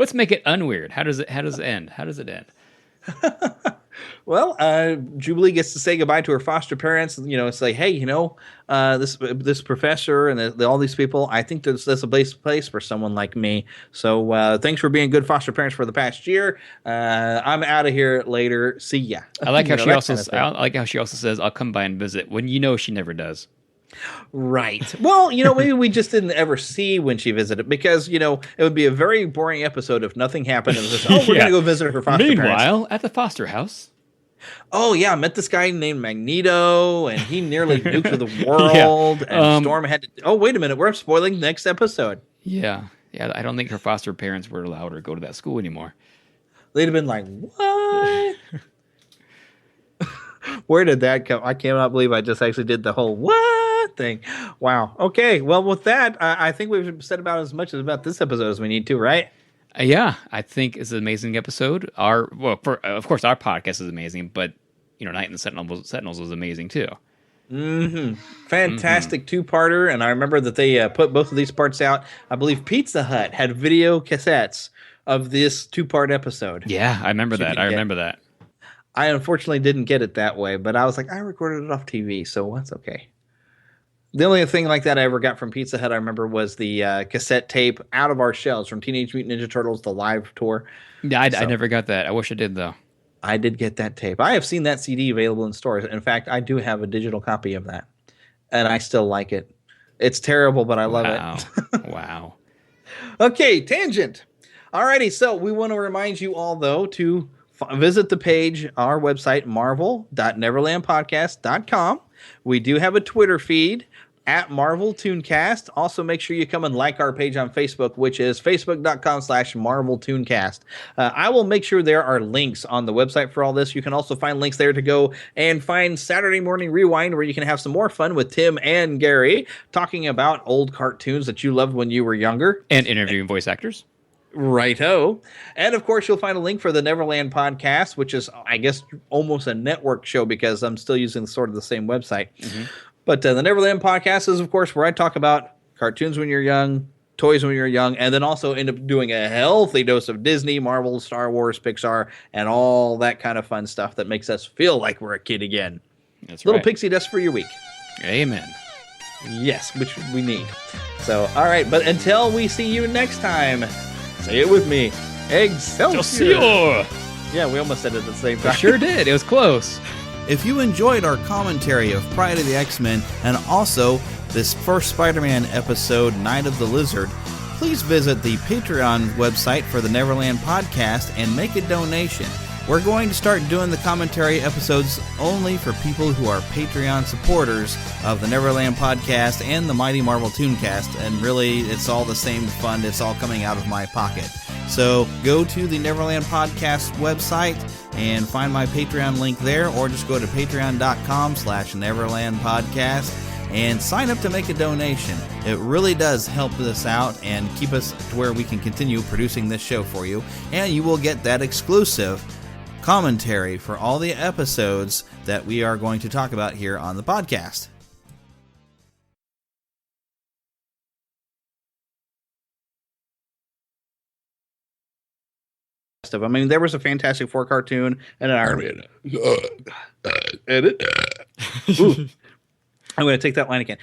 [SPEAKER 7] Let's make it unweird. How does it end? How does it end?
[SPEAKER 6] Well, Jubilee gets to say goodbye to her foster parents. Say, hey, this professor and all these people, I think there's a place for someone like me. So thanks for being good foster parents for the past year. I'm out of here later. See ya.
[SPEAKER 7] I like how I like how she also says, I'll come by and visit, when she never does.
[SPEAKER 6] Right. Well, maybe we just didn't ever see when she visited because, it would be a very boring episode if nothing happened. It was just, we're going to go visit her foster parents.
[SPEAKER 7] Meanwhile, at the foster house.
[SPEAKER 6] Oh, yeah. I met this guy named Magneto, and he nearly nuked the world. And Storm had to... Oh, wait a minute. We're spoiling the next episode.
[SPEAKER 7] Yeah. Yeah, I don't think her foster parents were allowed her to go to that school anymore.
[SPEAKER 6] They'd have been like, what? Where did that come? I cannot believe I just actually did the whole what thing. Wow. Okay. Well, with that, I think we've said about as much about this episode as we need to, right?
[SPEAKER 7] Yeah, I think it's an amazing episode. Of course, our podcast is amazing, but Night in the Sentinels was amazing too.
[SPEAKER 6] Mm-hmm. Fantastic two-parter, and I remember that they put both of these parts out. I believe Pizza Hut had video cassettes of this two-part episode.
[SPEAKER 7] Yeah, I remember that.
[SPEAKER 6] I unfortunately didn't get it that way, but I was like, I recorded it off TV, so that's okay. The only thing like that I ever got from Pizza Hut, I remember, was the cassette tape out of our shelves from Teenage Mutant Ninja Turtles, the live tour.
[SPEAKER 7] Yeah, I never got that. I wish I did, though.
[SPEAKER 6] I did get that tape. I have seen that CD available in stores. In fact, I do have a digital copy of that, and I still like it. It's terrible, but I love it.
[SPEAKER 7] Wow.
[SPEAKER 6] Okay, tangent. Alrighty, so we want to remind you all, though, to visit the page, our website, marvel.neverlandpodcast.com. We do have a Twitter feed at Marvel Tooncast. Also, make sure you come and like our page on Facebook, which is facebook.com/Marvel Tooncast. I will make sure there are links on the website for all this. You can also find links there to go and find Saturday Morning Rewind, where you can have some more fun with Tim and Gary talking about old cartoons that you loved when you were younger.
[SPEAKER 7] And interviewing voice actors.
[SPEAKER 6] Righto. And of course, you'll find a link for the Neverland podcast, which is, I guess, almost a network show because I'm still using sort of the same website. Mm-hmm. But the Neverland podcast is, of course, where I talk about cartoons when you're young, toys when you're young, and then also end up doing a healthy dose of Disney, Marvel, Star Wars, Pixar, and all that kind of fun stuff that makes us feel like we're a kid again.
[SPEAKER 7] That's
[SPEAKER 6] Little
[SPEAKER 7] right.
[SPEAKER 6] pixie dust for your week.
[SPEAKER 7] Amen.
[SPEAKER 6] Yes, which we need. So, all right, but until we see you next time, say it with me. Excelsior! Yeah, we almost said it at the same time.
[SPEAKER 7] We sure did. It was close.
[SPEAKER 14] If you enjoyed our commentary of Pride of the X-Men and also this first Spider-Man episode, Night of the Lizard, please visit the Patreon website for the Neverland podcast and make a donation. We're going to start doing the commentary episodes only for people who are Patreon supporters of the Neverland podcast and the Mighty Marvel Tooncast, and really it's all the same fund. It's all coming out of my pocket. So go to the Neverland podcast website and find my Patreon link there, or just go to patreon.com/Neverland podcast and sign up to make a donation. It really does help us out and keep us to where we can continue producing this show for you, and you will get that exclusive commentary for all the episodes that we are going to talk about here on the podcast.
[SPEAKER 6] I mean, there was a Fantastic Four cartoon and an Iron Man. Edit. Ooh. I'm going to take that line again.